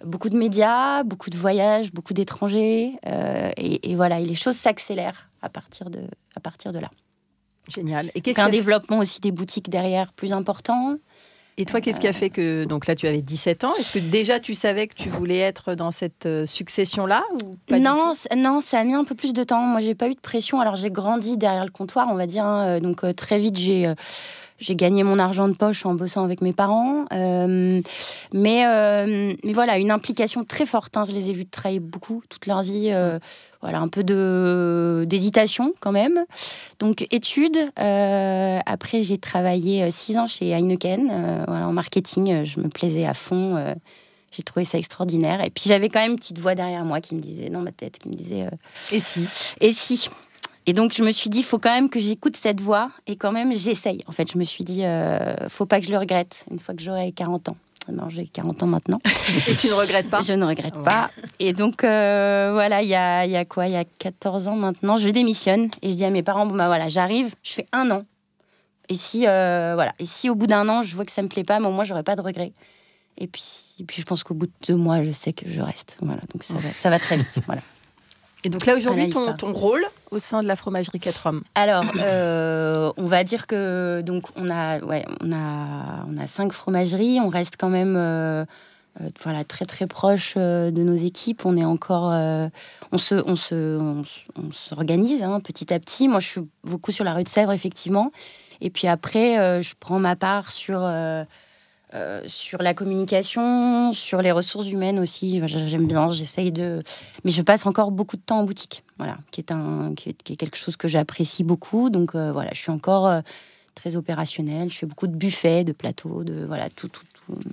C: beaucoup de médias, beaucoup de voyages, beaucoup d'étrangers. Et voilà, et les choses s'accélèrent à partir de là.
A: Génial. Et
C: un développement aussi des boutiques derrière plus important.
A: Et toi, qu'est-ce qui a fait que... Donc là, tu avais 17 ans. Est-ce que déjà, tu savais que tu voulais être dans cette succession-là ou pas
C: Non, ça a mis un peu plus de temps. Moi, j'ai pas eu de pression. Alors, j'ai grandi derrière le comptoir, on va dire. Donc, très vite, J'ai gagné mon argent de poche en bossant avec mes parents. Mais voilà, une implication très forte. Je les ai vus travailler beaucoup toute leur vie. Voilà, un peu d'hésitation quand même. Donc, études. Après, j'ai travaillé 6 ans chez Heineken, en marketing. Je me plaisais à fond. J'ai trouvé ça extraordinaire. Et puis, j'avais quand même une petite voix derrière moi qui me disait, dans ma tête, qui me disait...
A: Et si ?
C: Et si ? Et donc, je me suis dit, il faut quand même que j'écoute cette voix et quand même, j'essaye. En fait, je me suis dit, faut pas que je le regrette une fois que j'aurai 40 ans. Non, j'ai 40 ans maintenant.
A: Et tu ne regrettes pas ?
C: Je ne regrette pas. Et donc, voilà, il y a 14 ans maintenant, je démissionne et je dis à mes parents, bon, bah voilà, j'arrive, je fais 1 an. Et si, et si au bout d'1 an, je vois que ça me plaît pas, mais au moins, j'aurai pas de regrets. Et puis, je pense qu'au bout de 2 mois, je sais que je reste. Voilà, donc ça va très vite. Voilà.
A: Et donc là, aujourd'hui, ton rôle au sein de la fromagerie 4 hommes ?
C: Alors, on va dire que donc on a 5 fromageries. On reste quand même très très proche de nos équipes. On est encore, on s'organise petit à petit. Moi, je suis beaucoup sur la rue de Sèvres, effectivement. Et puis après, je prends ma part sur la communication, sur les ressources humaines aussi. J'aime bien, j'essaye de... Mais je passe encore beaucoup de temps en boutique, voilà, qui est quelque chose que j'apprécie beaucoup. Donc voilà, je suis encore très opérationnelle. Je fais beaucoup de buffets, de plateaux, de voilà, tout.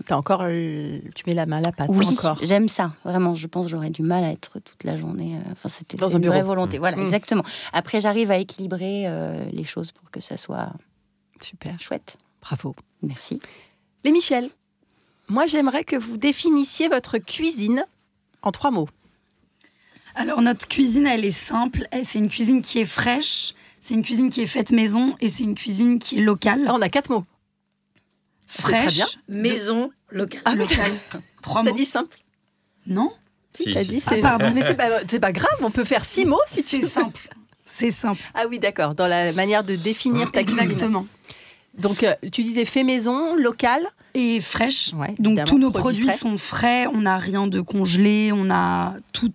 A: T'as encore, tu mets la main à la pâte.
C: Oui,
A: encore.
C: J'aime ça. Vraiment, je pense que j'aurais du mal à être toute la journée. C'est une vraie volonté. Voilà, exactement. Après, j'arrive à équilibrer les choses pour que ça soit
A: super
C: chouette.
A: Bravo.
C: Merci.
A: Les Michel, moi j'aimerais que vous définissiez votre cuisine en 3 mots.
F: Alors notre cuisine, elle est simple. C'est une cuisine qui est fraîche, c'est une cuisine qui est faite maison et c'est une cuisine qui est locale.
A: Ah, on a 4 mots.
F: Fraîche,
E: maison, locale.
A: Ah,
F: locale. 3 mots.
A: T'as dit simple ?
F: Non ?
A: Si, t'as dit c'est...
F: pardon.
A: Mais c'est pas grave, on peut faire 6 mots si tu veux.
F: C'est simple.
A: Ah oui, d'accord, dans la manière de définir ta cuisine.
F: Exactement.
A: Donc, tu disais fait maison, local
F: et fraîche.
A: Ouais,
F: donc, tous nos produits sont frais. On n'a rien de congelé. On a tout.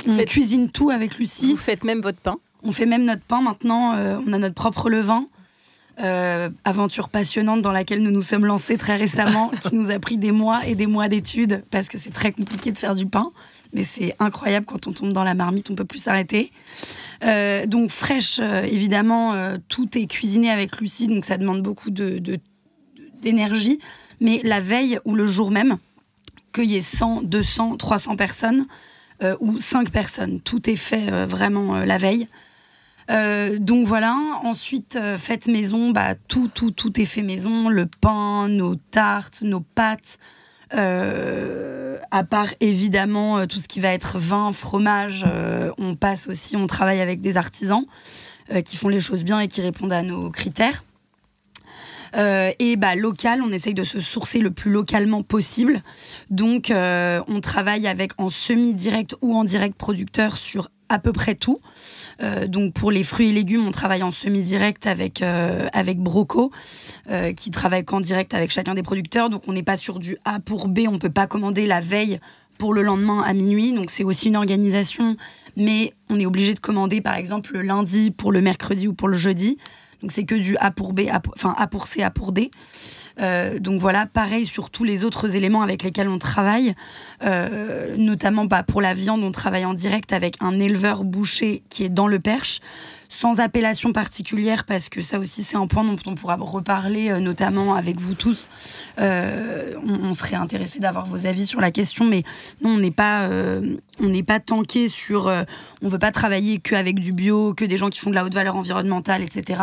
F: On cuisine tout avec Lucie.
A: Vous faites même votre pain ?
F: On fait même notre pain maintenant. On a notre propre levain. Aventure passionnante dans laquelle nous nous sommes lancés très récemment, qui nous a pris des mois et des mois d'études parce que c'est très compliqué de faire du pain. Mais c'est incroyable, quand on tombe dans la marmite, on ne peut plus s'arrêter. Donc fraîche, évidemment, tout est cuisiné avec Lucie, donc ça demande beaucoup d'énergie. Mais la veille ou le jour même, qu'il y ait 100, 200, 300 personnes ou 5 personnes, tout est fait vraiment la veille. Donc voilà, ensuite, faites maison, tout est fait maison. Le pain, nos tartes, nos pâtes... à part évidemment tout ce qui va être vin, fromage, on travaille avec des artisans qui font les choses bien et qui répondent à nos critères. Et local, on essaye de se sourcer le plus localement possible. Donc on travaille en semi-direct ou en direct producteur sur à peu près tout. Donc pour les fruits et légumes, on travaille en semi-direct avec Broco, qui travaille qu'en direct avec chacun des producteurs. Donc on n'est pas sur du A pour B, on ne peut pas commander la veille pour le lendemain à minuit. Donc c'est aussi une organisation, mais on est obligé de commander par exemple le lundi pour le mercredi ou pour le jeudi. Donc c'est que du A pour B, A pour C, A pour D. Donc voilà, pareil sur tous les autres éléments avec lesquels on travaille, notamment pour la viande, on travaille en direct avec un éleveur boucher qui est dans le Perche, sans appellation particulière, parce que ça aussi c'est un point dont on pourra reparler, notamment avec vous tous. On serait intéressé d'avoir vos avis sur la question, mais non, on n'est pas tanké sur... on ne veut pas travailler qu'avec du bio, que des gens qui font de la haute valeur environnementale, etc.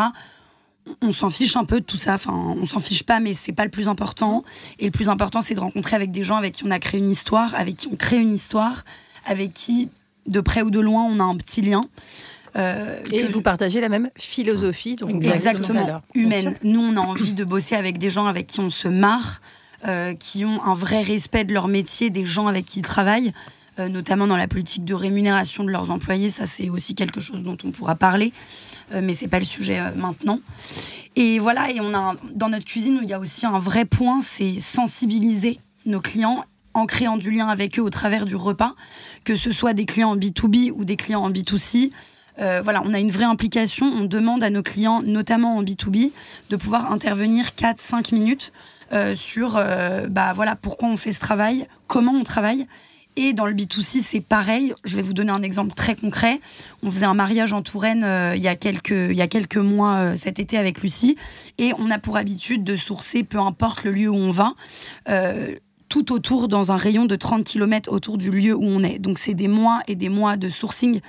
F: On s'en fiche un peu de tout ça, enfin on s'en fiche pas, mais c'est pas le plus important. Et le plus important, c'est de rencontrer avec des gens avec qui on a créé une histoire, avec qui on crée une histoire, avec qui, de près ou de loin, on a un petit lien.
A: Et vous partagez la même philosophie, donc
F: exactement, humaine. Nous, on a envie de bosser avec des gens avec qui on se marre, qui ont un vrai respect de leur métier, des gens avec qui ils travaillent, notamment dans la politique de rémunération de leurs employés. Ça, c'est aussi quelque chose dont on pourra parler, mais c'est pas le sujet maintenant. Et voilà, et dans notre cuisine, il y a aussi un vrai point, c'est sensibiliser nos clients en créant du lien avec eux au travers du repas, que ce soit des clients en B2B ou des clients en B2C. Voilà, on a une vraie implication. On demande à nos clients, notamment en B2B, de pouvoir intervenir 4-5 minutes sur voilà, pourquoi on fait ce travail, comment on travaille. Et dans le B2C, c'est pareil. Je vais vous donner un exemple très concret. On faisait un mariage en Touraine il y a quelques mois cet été avec Lucie. Et on a pour habitude de sourcer, peu importe le lieu où on va, tout autour, dans un rayon de 30 km autour du lieu où on est. Donc, c'est des mois et des mois de sourcing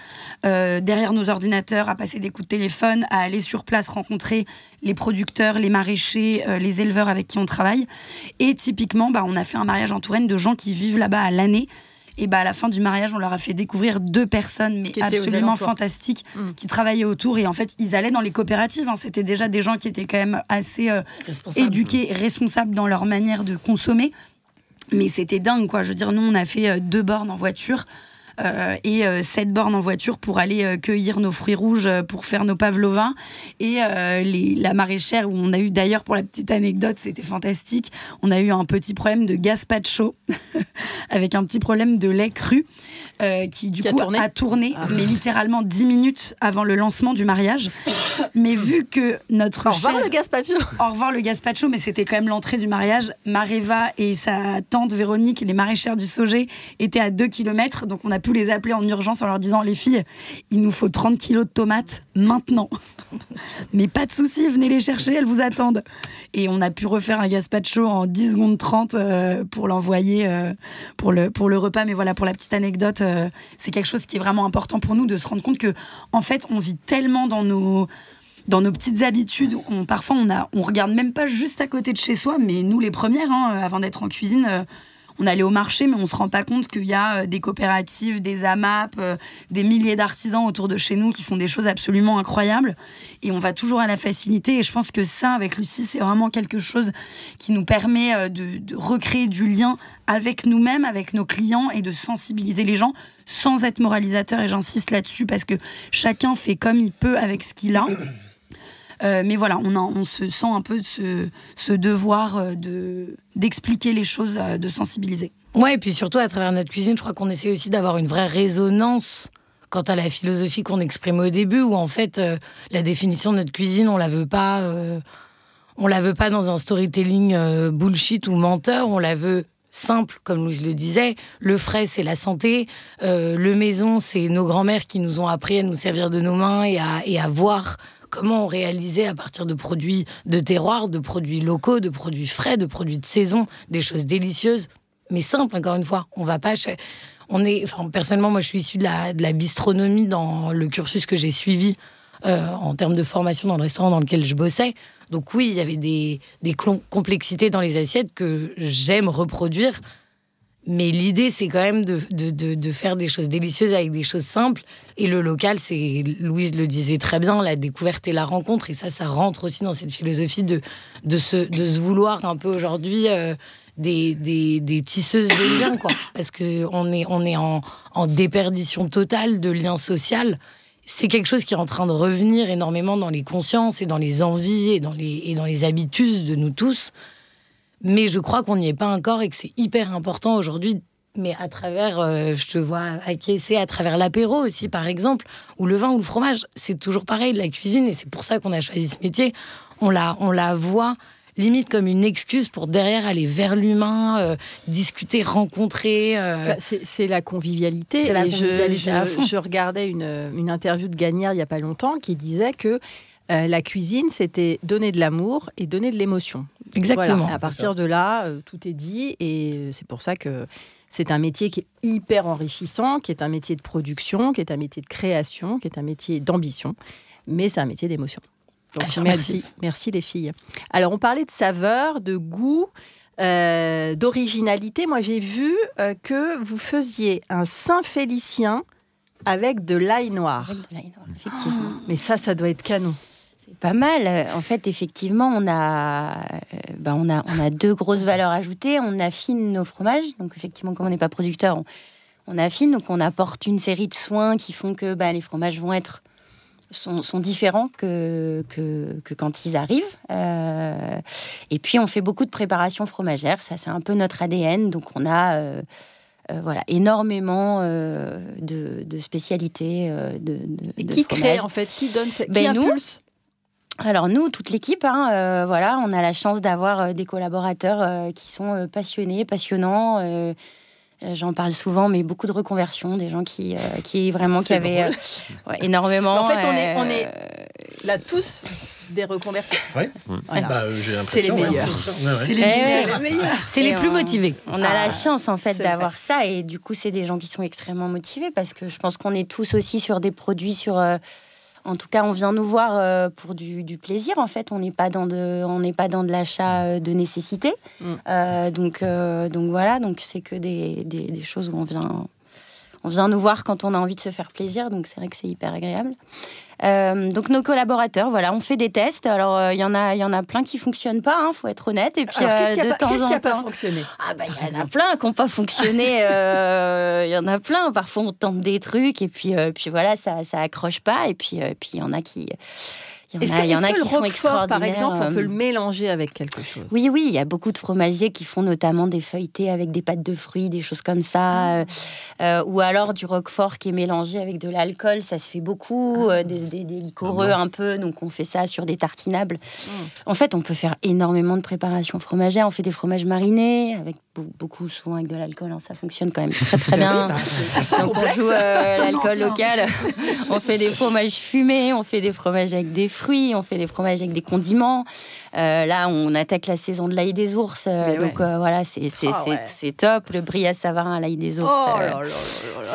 F: derrière nos ordinateurs, à passer des coups de téléphone, à aller sur place rencontrer les producteurs, les maraîchers, les éleveurs avec qui on travaille. Et typiquement, on a fait un mariage en Touraine de gens qui vivent là-bas à l'année. Et à la fin du mariage, on leur a fait découvrir 2 personnes, mais absolument fantastiques, qui travaillaient autour. Et en fait, ils allaient dans les coopératives. C'était déjà des gens qui étaient quand même assez éduqués, responsables dans leur manière de consommer. Mais c'était dingue, quoi. Je veux dire, nous, on a fait 2 bornes en voiture et 7 bornes en voiture pour aller cueillir nos fruits rouges pour faire nos pavlovas. Et la maraîchère, où on a eu d'ailleurs, pour la petite anecdote, c'était fantastique, on a eu un petit problème de gazpacho avec un petit problème de lait cru qui du coup a tourné mais littéralement 10 minutes avant le lancement du mariage. Mais vu que notre
A: Au revoir le gazpacho.
F: Au revoir le gazpacho, mais c'était quand même l'entrée du mariage. Mareva et sa tante Véronique, les maraîchères du Sauget, étaient à 2 km, donc on a pu les appeler en urgence en leur disant: les filles, il nous faut 30 kilos de tomates maintenant. Mais pas de souci, venez les chercher, elles vous attendent. Et on a pu refaire un gazpacho en 10 secondes 30 pour l'envoyer pour le repas. Mais voilà, pour la petite anecdote, c'est quelque chose qui est vraiment important pour nous, de se rendre compte que, en fait, on vit tellement dans nos petites habitudes. Parfois, on regarde même pas juste à côté de chez soi, mais nous, les premières, avant d'être en cuisine, on allait au marché, mais on se rend pas compte qu'il y a des coopératives, des AMAP, des milliers d'artisans autour de chez nous qui font des choses absolument incroyables. Et on va toujours à la facilité. Et je pense que ça, avec Lucie, c'est vraiment quelque chose qui nous permet de recréer du lien avec nous-mêmes, avec nos clients, et de sensibiliser les gens sans être moralisateur. Et j'insiste là-dessus parce que chacun fait comme il peut avec ce qu'il a. Mais voilà, on se sent un peu ce devoir d'expliquer les choses, de sensibiliser.
E: Ouais, et puis surtout, à travers notre cuisine, je crois qu'on essaie aussi d'avoir une vraie résonance quant à la philosophie qu'on exprime au début, où en fait, la définition de notre cuisine, on la veut pas dans un storytelling bullshit ou menteur, on la veut simple, comme Louise le disait. Le frais, c'est la santé. Le maison, c'est nos grands-mères qui nous ont appris à nous servir de nos mains et à voir comment on réalisait à partir de produits de terroir, de produits locaux, de produits frais, de produits de saison, des choses délicieuses, mais simples, encore une fois. On va pas... personnellement, moi, je suis issue de la bistronomie dans le cursus que j'ai suivi en termes de formation dans le restaurant dans lequel je bossais. Donc oui, il y avait des complexités dans les assiettes que j'aime reproduire. Mais l'idée, c'est quand même de faire des choses délicieuses avec des choses simples. Et le local, Louise le disait très bien, la découverte et la rencontre. Et ça rentre aussi dans cette philosophie de se vouloir un peu aujourd'hui des tisseuses de liens, quoi. Parce qu'on est en déperdition totale de liens sociaux. C'est quelque chose qui est en train de revenir énormément dans les consciences et dans les envies et dans les habitudes de nous tous. Mais je crois qu'on n'y est pas encore et que c'est hyper important aujourd'hui. Mais à travers, je te vois acquiescer à travers l'apéro aussi, par exemple, ou le vin ou le fromage. C'est toujours pareil, la cuisine, et c'est pour ça qu'on a choisi ce métier. On la voit limite comme une excuse pour derrière aller vers l'humain, discuter, rencontrer.
A: C'est la convivialité.
E: C'est la convivialité à fond.
A: Je regardais une interview de Gagnère il n'y a pas longtemps qui disait que la cuisine, c'était donner de l'amour et donner de l'émotion.
E: Exactement.
A: Voilà. À partir de là, tout est dit, et c'est pour ça que c'est un métier qui est hyper enrichissant, qui est un métier de production, qui est un métier de création, qui est un métier d'ambition, mais c'est un métier d'émotion. Donc merci les filles. Alors on parlait de saveur, de goût, d'originalité. Moi j'ai vu que vous faisiez un Saint-Félicien avec de l'ail noir.
C: Avec de l'ail noir, effectivement.
A: Mais ça doit être canon.
C: Pas mal. En fait, effectivement, on a 2 grosses valeurs ajoutées. On affine nos fromages. Donc, effectivement, comme on n'est pas producteur, on affine. Donc, on apporte une série de soins qui font que les fromages sont différents que quand ils arrivent. Et puis, on fait beaucoup de préparation fromagère. Ça, c'est un peu notre ADN. Donc, on a Voilà, énormément de spécialités.
A: Et qui crée, en fait? Qui donne qui impulse?
C: Alors nous, toute l'équipe, voilà, on a la chance d'avoir des collaborateurs qui sont passionnants. J'en parle souvent, mais beaucoup de reconversions, des gens qui avaient énormément.
A: En fait, on est là tous des reconvertis.
D: Oui.
A: Voilà.
D: J'ai l'impression.
A: C'est les meilleurs.
F: C'est les meilleurs.
E: C'est les plus motivés.
C: On a la chance, en fait, d'avoir ça. Et du coup, c'est des gens qui sont extrêmement motivés parce que je pense qu'on est tous aussi sur des produits en tout cas, on vient nous voir pour du plaisir. En fait, on n'est pas dans de l'achat de nécessité. Donc voilà. Donc c'est que des choses où on vient nous voir quand on a envie de se faire plaisir. Donc c'est vrai que c'est hyper agréable. Donc nos collaborateurs, voilà, on fait des tests. Alors il y en a plein qui fonctionnent pas, faut être honnête. Et puis
A: qu'est-ce qui a pas
C: temps,
A: fonctionné?
C: Il y en a plein qui n'ont pas fonctionné. Il y en a plein. Parfois on tente des trucs et puis voilà, ça accroche pas. Et puis il y en a qui. Il y en a qui sont extraordinaires.
A: Par exemple, on peut le mélanger avec quelque chose.
C: Oui, il y a beaucoup de fromagers qui font notamment des feuilletés avec des pâtes de fruits, des choses comme ça. Ou alors du roquefort qui est mélangé avec de l'alcool, ça se fait beaucoup. Des liquoreux un peu, donc on fait ça sur des tartinables. En fait, on peut faire énormément de préparations fromagères. On fait des fromages marinés, avec beaucoup, souvent avec de l'alcool. Ça fonctionne quand même très très bien. Donc on joue l'alcool local. On fait des fromages fumés, on fait des fromages avec des fruits, on fait des fromages avec des condiments. Là, on attaque la saison de l'ail des ours. Voilà, c'est top. Le brie à Savarin à l'ail des ours,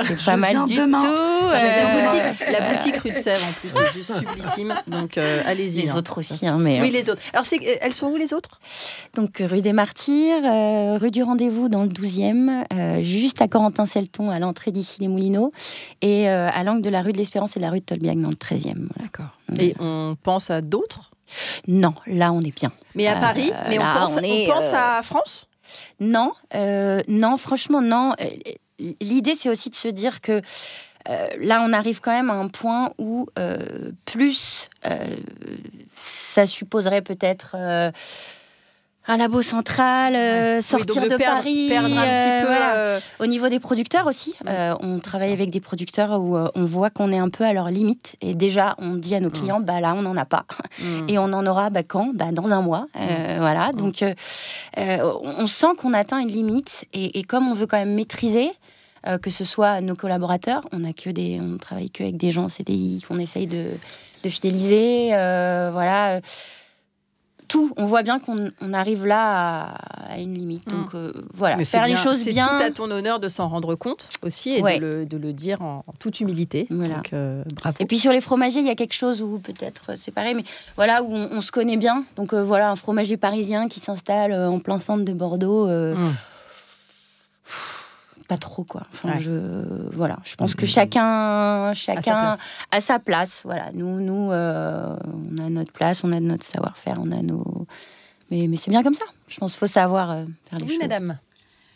C: c'est pas mal du tout.
A: La boutique rue de Sèvres, en plus, c'est juste sublissime. Donc, allez-y.
C: Les autres aussi.
A: Oui, les autres. Alors, elles sont où, les autres?
C: Donc, rue des Martyrs, rue du Rendez-vous dans le 12e, juste à Corentin-Selton, à l'entrée d'Issy-les-Moulineaux, et à l'angle de la rue de l'Espérance et de la rue de Tolbiac dans le 13e. Voilà.
A: D'accord. Et on pense à d'autres?
C: Non, là, on est bien.
A: Mais à Paris? Mais on pense à France?
C: Non, franchement, non. L'idée, c'est aussi de se dire que là, on arrive quand même à un point où ça supposerait peut-être un labo central, sortir de Paris.
A: Perdre un petit peu.
C: Voilà. Au niveau des producteurs aussi, on travaille avec des producteurs où on voit qu'on est un peu à leur limite. Et déjà, on dit à nos clients, là, on n'en a pas. Et on en aura quand? Dans un mois. Voilà. Donc, on sent qu'on atteint une limite. Et comme on veut quand même maîtriser, que ce soit nos collaborateurs, on travaille que avec des gens en CDI qu'on essaye de fidéliser. Voilà. Tout, on voit bien qu'on arrive là à une limite. Donc voilà, faire les choses bien.
A: C'est tout à ton honneur de s'en rendre compte aussi et de le dire en toute humilité.
C: Voilà.
A: Donc, bravo.
C: Et puis sur les fromagers, il y a quelque chose où peut-être c'est pareil, mais voilà, où on se connaît bien. Donc voilà, un fromager parisien qui s'installe en plein centre de Bordeaux. Pas trop, quoi. Enfin, je pense que chacun a sa place. Voilà, nous, on a notre place, on a notre savoir-faire, on a nos. Mais c'est bien comme ça. Je pense qu'il faut savoir faire les choses.
A: Oui, madame.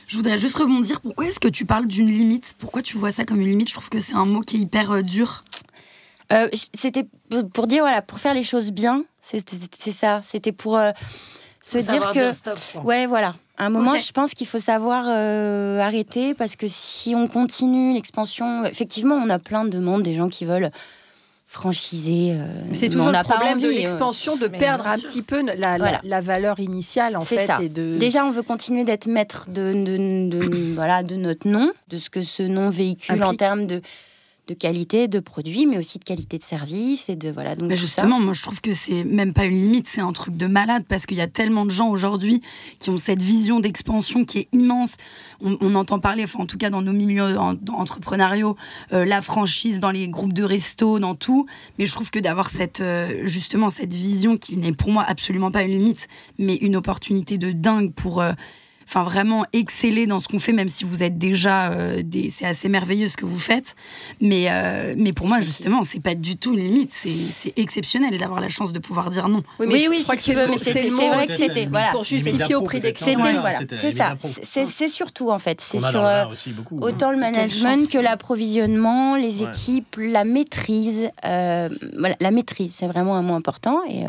F: Je voudrais juste rebondir. Pourquoi est-ce que tu parles d'une limite? Pourquoi tu vois ça comme une limite? Je trouve que c'est un mot qui est hyper dur.
C: C'était pour dire, voilà, pour faire les choses bien. C'est ça. C'était pour se dire que. Ouais, voilà. À un moment, je pense qu'il faut savoir arrêter parce que si on continue l'expansion, effectivement, on a plein de demandes, des gens qui veulent franchiser.
A: C'est toujours le problème de l'expansion, de perdre un petit peu la valeur initiale, en fait.
C: Ça. Déjà, on veut continuer d'être maître de notre nom, de ce que ce nom véhicule en termes de qualité de produit, mais aussi de qualité de service et de voilà. Donc
F: justement, moi je trouve que c'est même pas une limite, c'est un truc de malade parce qu'il y a tellement de gens aujourd'hui qui ont cette vision d'expansion qui est immense. On entend parler, enfin en tout cas dans nos milieux entrepreneuriaux, la franchise dans les groupes de resto, dans tout. Mais je trouve que d'avoir cette vision qui n'est pour moi absolument pas une limite, mais une opportunité de dingue pour vraiment exceller dans ce qu'on fait, même si vous êtes déjà c'est assez merveilleux ce que vous faites, mais pour moi justement c'est pas du tout une limite, c'est exceptionnel d'avoir la chance de pouvoir dire non.
C: Oui, si tu veux, mais c'est vrai que c'était
A: pour justifier au prix d'excellence.
C: C'est ça, c'est surtout en fait, c'est sur autant le management que l'approvisionnement, les équipes, la maîtrise. La maîtrise, c'est vraiment un mot important. Et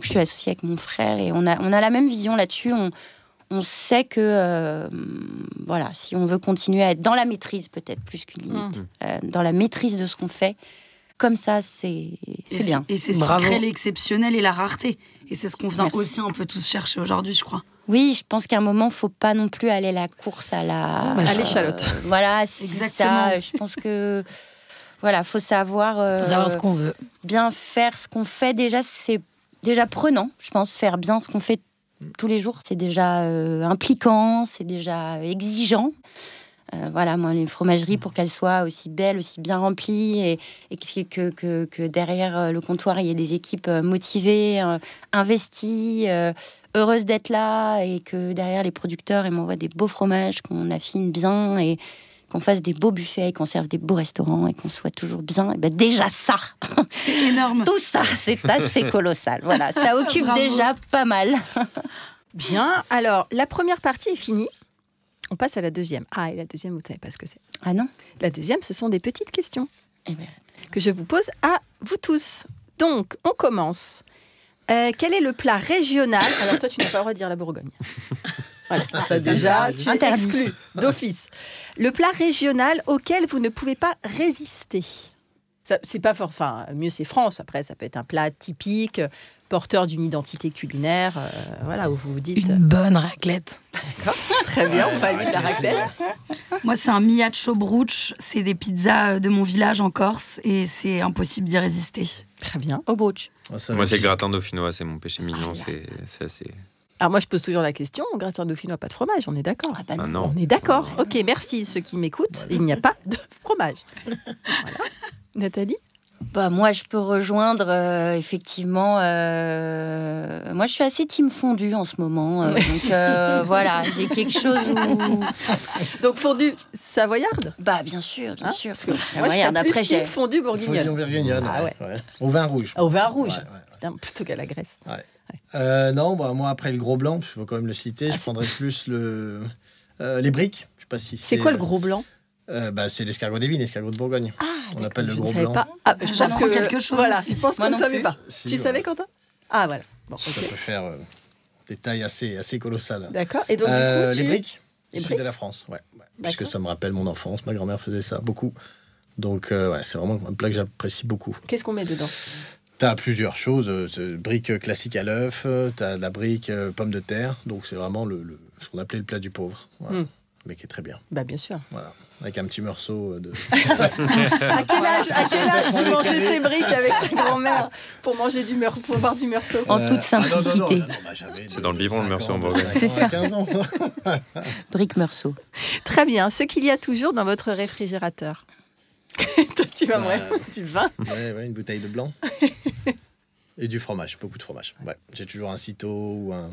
C: je suis associée avec mon frère et on a la même vision là-dessus. on sait que, voilà, si on veut continuer à être dans la maîtrise, peut-être plus qu'une limite, dans la maîtrise de ce qu'on fait, comme ça, c'est bien.
F: Et c'est ce qui crée l'exceptionnel et la rareté. Et c'est ce qu'on vient aussi un peu tous chercher aujourd'hui, je crois.
C: Oui, je pense qu'à un moment, il ne faut pas non plus aller à la course à
A: l'échalote.
C: Voilà, c'est ça. Je pense que... Voilà, il faut savoir
E: ce qu'on veut.
C: Bien faire ce qu'on fait. Déjà, c'est déjà prenant, je pense. Faire bien ce qu'on fait tous les jours, c'est déjà impliquant, c'est déjà exigeant. Voilà, moi, les fromageries, pour qu'elles soient aussi belles, aussi bien remplies, et que derrière le comptoir, il y ait des équipes motivées, investies, heureuses d'être là, et que derrière les producteurs, ils m'envoient des beaux fromages, qu'on affine bien, et qu'on fasse des beaux buffets, qu'on serve des beaux restaurants, et qu'on soit toujours bien. Et ben déjà ça,
F: c'est énorme.
C: Tout ça, c'est assez colossal. Voilà, ça occupe déjà pas mal.
A: Bien, alors, la première partie est finie. On passe à la deuxième. Ah, et la deuxième, vous ne savez pas ce que c'est.
C: Ah non ?
A: La deuxième, ce sont des petites questions que je vous pose à vous tous. Donc, on commence. Quel est le plat régional ? Alors, toi, tu n'as pas le droit de dire la Bourgogne. Voilà, ça déjà, tu es exclu d'office. Le plat régional auquel vous ne pouvez pas résister. Ça, c'est pas fort. Enfin, mieux c'est France. Après, ça peut être un plat typique, porteur d'une identité culinaire. Voilà, où vous vous dites.
E: Une bonne raclette.
A: D'accord. Très bien, on valide la raclette.
F: Moi, c'est un miaccio bruch. C'est des pizzas de mon village en Corse et c'est impossible d'y résister.
A: Très bien. Au bruch.
B: Moi, c'est le gratin dauphinois, c'est mon péché mignon. C'est assez.
A: Alors moi, je pose toujours la question, au gratin dauphinois, pas de fromage, on est d'accord ?
C: Ah bah non.
A: On est d'accord. Ok, merci ceux qui m'écoutent. Il n'y a pas de fromage. Voilà. Nathalie ?
C: Bah, moi, je peux rejoindre, effectivement... moi, je suis assez team fondue en ce moment. Donc, voilà, j'ai quelque chose où...
A: Donc, fondue savoyarde ?
C: Bah, bien sûr, bien sûr.
A: Parce que moi, je suis plus team fondue bourguignonne.
D: Fondue bourguignonne,
A: ouais.
D: Au vin rouge.
A: Au vin rouge.
D: Ouais.
A: Putain, plutôt qu'à la graisse.
D: Ouais. Non, bah, moi, après le gros blanc, il faut quand même le citer, je prendrais plus les briques. Je sais pas si
A: c'est quoi le gros blanc ?
D: C'est l'escargot des vignes, l'escargot de Bourgogne.
A: On
D: appelle le
A: je
D: gros
A: ne savais
D: blanc.
A: Pas. Ah, je pense que
F: quelque chose.
A: Voilà,
F: aussi.
A: je pense qu'on ne savait pas.
D: Si,
A: tu savais, Quentin ? Ah, voilà. Bon,
D: ça peut faire des tailles assez colossales.
A: D'accord. Et donc, du coup,
D: les briques,
A: les
D: sud
A: briques
D: de la France, ouais. Puisque ça me rappelle mon enfance. Ma grand-mère faisait ça beaucoup. Donc, c'est vraiment un plat que j'apprécie beaucoup.
A: Qu'est-ce qu'on met dedans ?
D: T'as plusieurs choses. Brique classique à l'œuf, t'as la brique pomme de terre. Donc, c'est vraiment ce qu'on appelait le plat du pauvre. Voilà. Mais qui est très bien.
A: Bah, bien sûr.
D: Voilà. Avec un petit morceau de...
A: À quel âge tu mangeais ces briques avec ta grand-mère pour manger pour boire du meursault
C: En toute simplicité.
B: C'est dans le biberon, le meursault en Bourgogne.
C: C'est ça.
D: 15 ans.
C: Brique meursault.
A: Très bien. Ce qu'il y a toujours dans votre réfrigérateur. Toi, tu vas du vin.
D: Ouais, une bouteille de blanc. Et du fromage, beaucoup de fromage. Ouais. J'ai toujours un Citeaux ou un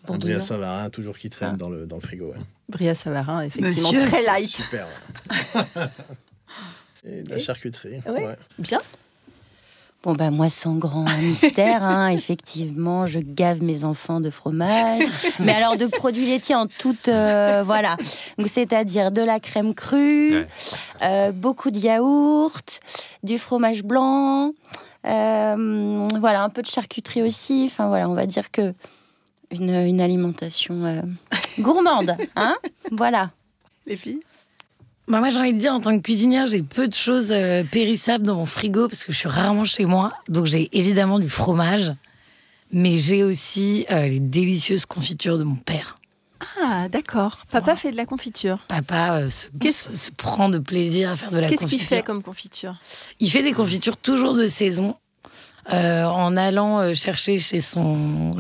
D: Bria Savarin, toujours qui traîne dans le frigo. Ouais.
A: Bria Savarin, effectivement,
F: Monsieur.
A: très light.
D: Super. Et de la charcuterie.
A: Ouais. Bien.
C: Bon, ben moi, sans grand mystère, effectivement, je gave mes enfants de fromage. Mais alors, de produits laitiers en toute... voilà. Donc, c'est-à-dire de la crème crue, beaucoup de yaourt, du fromage blanc, voilà, un peu de charcuterie aussi. Enfin, voilà, on va dire que une alimentation gourmande, voilà.
A: Les filles ?
E: Bah moi, j'ai envie de dire, en tant que cuisinière, j'ai peu de choses périssables dans mon frigo parce que je suis rarement chez moi. Donc, j'ai évidemment du fromage, mais j'ai aussi les délicieuses confitures de mon père.
A: Ah, d'accord. Papa fait de la confiture.
E: Papa se prend de plaisir à faire de la confiture.
A: Qu'est-ce qu'il fait comme confiture ?
E: Il fait des confitures toujours de saison. En allant chercher chez son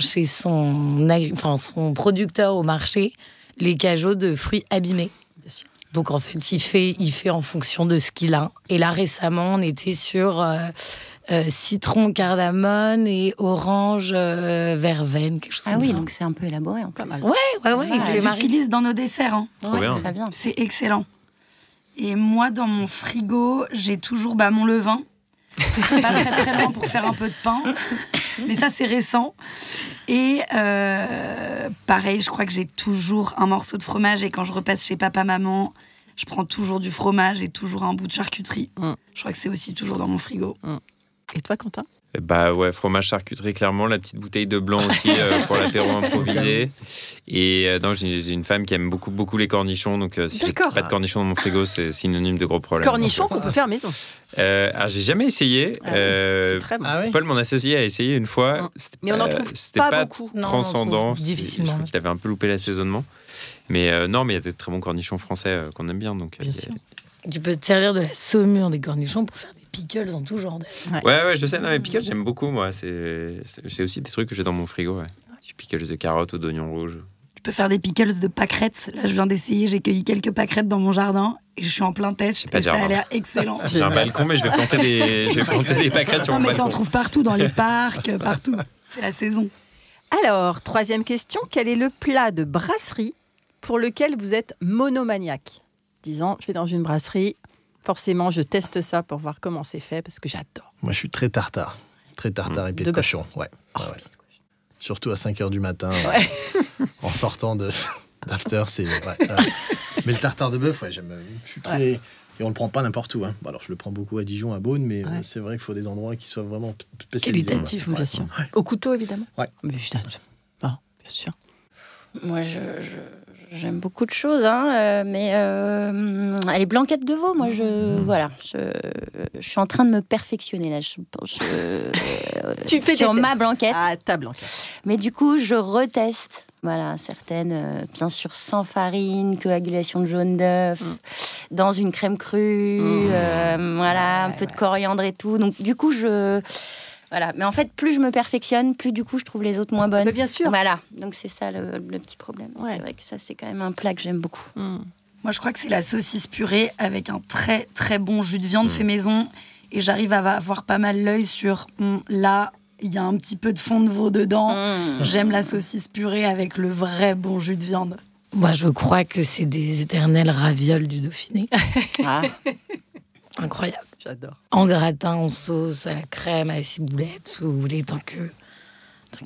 E: producteur au marché les cajots de fruits abîmés.
A: Bien sûr.
E: Donc en fait, il fait en fonction de ce qu'il a. Et là récemment, on était sur citron, cardamone et orange, verveine, quelque chose comme ça.
C: Ah oui, donc c'est un peu élaboré en plus.
E: Ouais.
F: Il se les utilise dans nos desserts.
B: Trop bien.
C: Très bien.
F: C'est excellent. Et moi, dans mon frigo, j'ai toujours mon levain. Pas très très loin pour faire un peu de pain. Mais ça, c'est récent. Et pareil, je crois que j'ai toujours un morceau de fromage. Et quand je repasse chez papa-maman, je prends toujours du fromage et toujours un bout de charcuterie. Je crois que c'est aussi toujours dans mon frigo.
A: Et toi, Quentin ?
B: Bah ouais, fromage charcuterie, clairement. La petite bouteille de blanc aussi pour l'apéro improvisé. Et non, j'ai une femme qui aime beaucoup les cornichons. Donc si j'ai pas de cornichons dans mon frigo, c'est synonyme de gros problèmes.
A: Cornichons qu'on peut faire maison.
B: Alors, j'ai jamais essayé.
A: C'est très bon.
B: Paul, mon associé, a essayé une fois.
A: Mais on n'en trouve
B: pas
A: beaucoup.
B: Transcendant.
E: Difficilement.
B: Je crois qu'il avait un peu loupé l'assaisonnement. Mais non, mais il y a des très bons cornichons français qu'on aime bien. Donc,
A: bien sûr.
E: Tu peux te servir de la saumure des cornichons pour faire des pickles en tout genre.
B: Ouais, je sais. Non, mais pickles, j'aime beaucoup, moi. C'est aussi des trucs que j'ai dans mon frigo. Ouais. Du pickles de carottes ou d'oignons rouges.
F: Tu peux faire des pickles de pâquerettes. Là, je viens d'essayer. J'ai cueilli quelques pâquerettes dans mon jardin et je suis en plein test. Et ça a l'air excellent.
B: J'ai un balcon, mais je vais planter des pâquerettes sur mon balcon.
F: Non, mais t'en trouves partout, dans les parcs, partout. C'est la saison.
A: Alors, troisième question. Quel est le plat de brasserie pour lequel vous êtes monomaniaque? Disant, je vais dans une brasserie, forcément, je teste ça pour voir comment c'est fait, parce que j'adore.
D: Moi, je suis très tartare. Très tartare et pied de cochon. Ouais.
A: Oh,
D: ouais. Surtout à 5h du matin, en sortant d'after, c'est... Ouais. Mais le tartare de bœuf, j'aime. Je suis très... Et on le prend pas n'importe où. Hein. Bon, alors, je le prends beaucoup à Dijon, à Beaune, mais c'est vrai qu'il faut des endroits qui soient vraiment spécialisés.
A: Qualitatif, bien sûr. Au couteau, évidemment.
D: Ouais.
A: Mais bien sûr.
C: Moi, j'aime beaucoup de choses, mais les blanquettes de veau, moi, je suis en train de me perfectionner là.
A: Tu fais
C: sur ma blanquette.
A: Ah, ta blanquette.
C: Mais du coup, je reteste. Voilà, certaines, bien sûr, sans farine, coagulation de jaune d'œuf, dans une crème crue, un peu de coriandre et tout. Donc, du coup, Voilà, mais en fait, plus je me perfectionne, plus du coup je trouve les autres moins bonnes.
A: Mais bien sûr.
C: Voilà, donc c'est ça le petit problème. Ouais. C'est vrai que ça, c'est quand même un plat que j'aime beaucoup.
F: Moi, je crois que c'est la saucisse purée avec un très très bon jus de viande fait maison. Et j'arrive à avoir pas mal l'œil sur là, il y a un petit peu de fond de veau dedans. J'aime la saucisse purée avec le vrai bon jus de viande.
E: Moi, je crois que c'est des éternels ravioles du Dauphiné. Incroyable.
A: J'adore.
E: En gratin, en sauce, à la crème, à la ciboulette, ce que vous voulez, tant qu'elles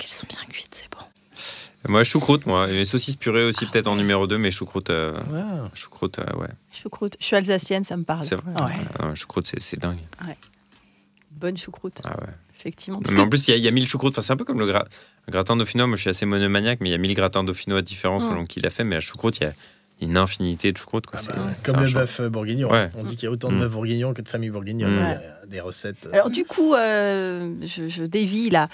E: sont bien cuites, c'est bon.
B: Moi, choucroute, moi. Et les saucisses purées aussi, peut-être en numéro 2, mais choucroute, choucroute, ouais.
A: Choucroute. Je suis alsacienne, ça me parle.
B: C'est vrai. Choucroute, c'est dingue.
A: Ouais. Bonne choucroute.
B: Ah ouais.
A: Effectivement.
B: Mais en plus, il y a 1000 choucroutes. Enfin, c'est un peu comme le gratin dauphinois. Moi, je suis assez monomaniaque, mais il y a 1000 gratins dauphinois différents selon qui l'a fait. Mais la choucroute, il y a une infinité de choucroutes.
D: Comme le bœuf bourguignon. Ouais. On dit qu'il y a autant de bœufs bourguignons que de familles bourguignonnes. Il y a des recettes.
A: Alors, du coup, je dévie là.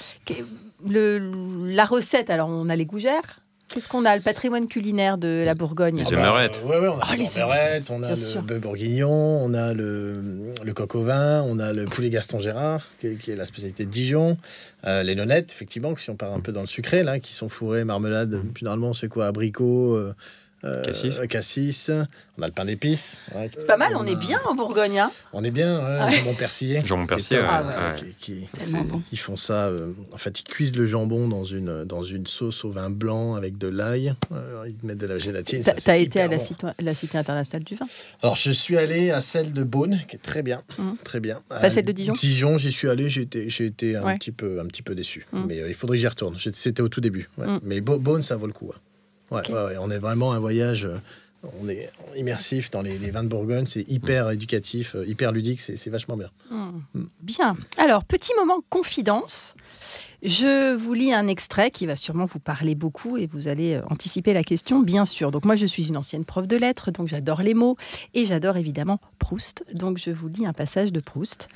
A: La recette, alors on a les gougères. Qu'est-ce qu'on a? Le patrimoine culinaire de la Bourgogne.
B: Les œmerettes.
D: On a les œmerettes, on a le bœuf bourguignon, on a le coq au vin, on a le poulet Gaston Gérard, qui est la spécialité de Dijon. Les nonnettes, effectivement, si on part un peu dans le sucré, là, qui sont fourrés, marmelade, généralement, c'est quoi? Abricots, cassis. On a le pain d'épices.
A: C'est pas mal, on est bien en Bourgogne.
D: On est bien, jambon persillé.
B: Jambon persillé,
D: Ils font ça, en fait, ils cuisent le jambon dans une sauce au vin blanc avec de l'ail. Ils mettent de la gélatine.
A: T'as été à la Cité internationale du vin?
D: Alors, je suis allé à celle de Beaune, qui est très bien. Très bien.
A: Pas celle de Dijon?
D: Dijon, j'y suis allé, j'ai été un petit peu déçu. Mais il faudrait que j'y retourne. C'était au tout début. Mais Beaune, ça vaut le coup. Ouais, on est vraiment un voyage, on est immersif dans les vins de Bourgogne, c'est hyper éducatif, hyper ludique, c'est vachement bien.
A: Bien. Alors, petit moment confidence. Je vous lis un extrait qui va sûrement vous parler beaucoup et vous allez anticiper la question, bien sûr. Donc moi, je suis une ancienne prof de lettres, donc j'adore les mots et j'adore évidemment Proust. Donc je vous lis un passage de Proust.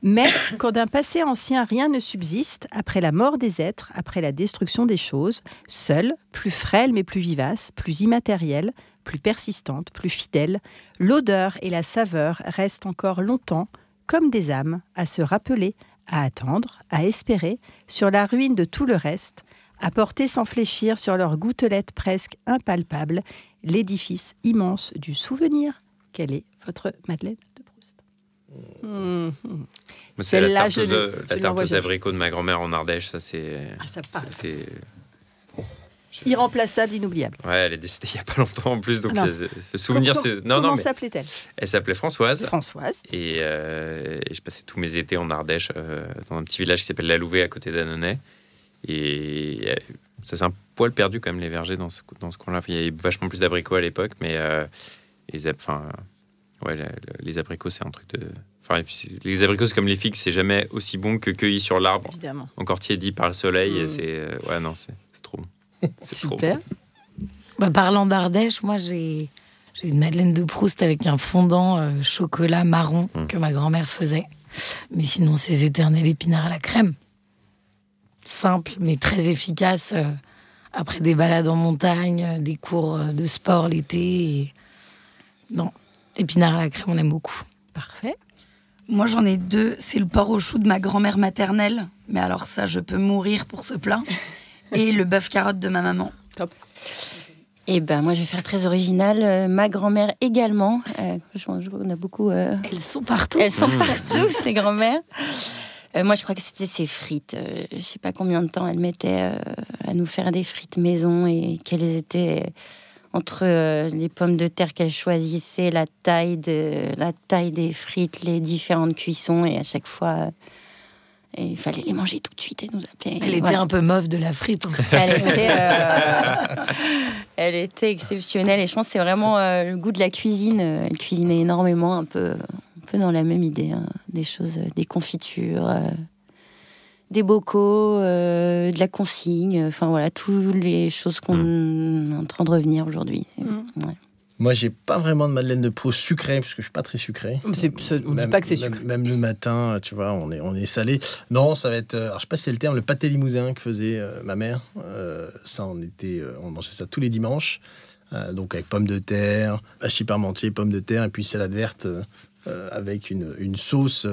A: Mais quand d'un passé ancien rien ne subsiste, après la mort des êtres, après la destruction des choses, seule, plus frêle mais plus vivace, plus immatérielle, plus persistante, plus fidèle, l'odeur et la saveur restent encore longtemps comme des âmes à se rappeler, à attendre, à espérer, sur la ruine de tout le reste, à porter sans fléchir sur leurs gouttelettes presque impalpables l'édifice immense du souvenir. Quelle est votre Madeleine de Proust?
B: C'est la tarte aux abricots de ma grand-mère en Ardèche. Ça, c'est...
A: ça parle. Irremplaçable, inoubliable.
B: Ouais, elle est décédée il n'y a pas longtemps en plus, donc ce souvenir, c'est...
A: Comment s'appelait-elle?
B: Elle s'appelait Françoise.
A: Françoise.
B: Et je passais tous mes étés en Ardèche, dans un petit village qui s'appelle La Louvet, à côté d'Annonay. Et ça, c'est un poil perdu quand même, les vergers dans ce coin-là. Il y avait vachement plus d'abricots à l'époque, mais Ouais, les abricots, c'est un truc de... Enfin, les abricots, c'est comme les figues, c'est jamais aussi bon que cueilli sur l'arbre.
A: Évidemment.
B: Encore tiédi par le soleil. Et c'est... ouais, non, c'est trop bon. C'est
A: Super.
B: trop bon.
E: Parlant d'Ardèche, moi, j'ai une madeleine de Proust avec un fondant chocolat marron que ma grand-mère faisait. Mais sinon, ces éternels épinards à la crème. Simple, mais très efficace. Après des balades en montagne, des cours de sport l'été. Non, épinards à la crème, on aime beaucoup.
A: Parfait.
F: Moi, j'en ai 2. C'est le porc au chou de ma grand-mère maternelle. Mais alors ça, je peux mourir pour ce plat. Et le bœuf carotte de ma maman.
A: Top.
C: Et moi, je vais faire très original. Ma grand-mère également. On a beaucoup...
E: Elles sont partout.
C: Elles sont partout, ces grand-mères. Moi, je crois que c'était ses frites. Je ne sais pas combien de temps elle mettait à nous faire des frites maison et quelles étaient entre les pommes de terre qu'elle choisissait, la taille des frites, les différentes cuissons. Et à chaque fois, il fallait les manger tout de suite et nous appeler.
E: Elle était un peu mauve de la frite.
C: Elle était exceptionnelle. Et je pense que c'est vraiment le goût de la cuisine. Elle cuisinait énormément, un peu dans la même idée, hein. Des choses, des confitures, des bocaux, de la consigne, enfin voilà, toutes les choses qu'on est en train de revenir aujourd'hui. Ouais.
D: Moi, j'ai pas vraiment de madeleine de Proust sucrée, parce que je suis pas très sucré.
A: On ne dit pas que c'est sucré.
D: Même le matin, tu vois, on est salé. Non, ça va être, alors, je sais pas si c'est le terme, le pâté limousin que faisait ma mère. Ça, on mangeait ça tous les dimanches. Donc avec pommes de terre, hachis parmentier, pommes de terre, et puis salade verte avec une sauce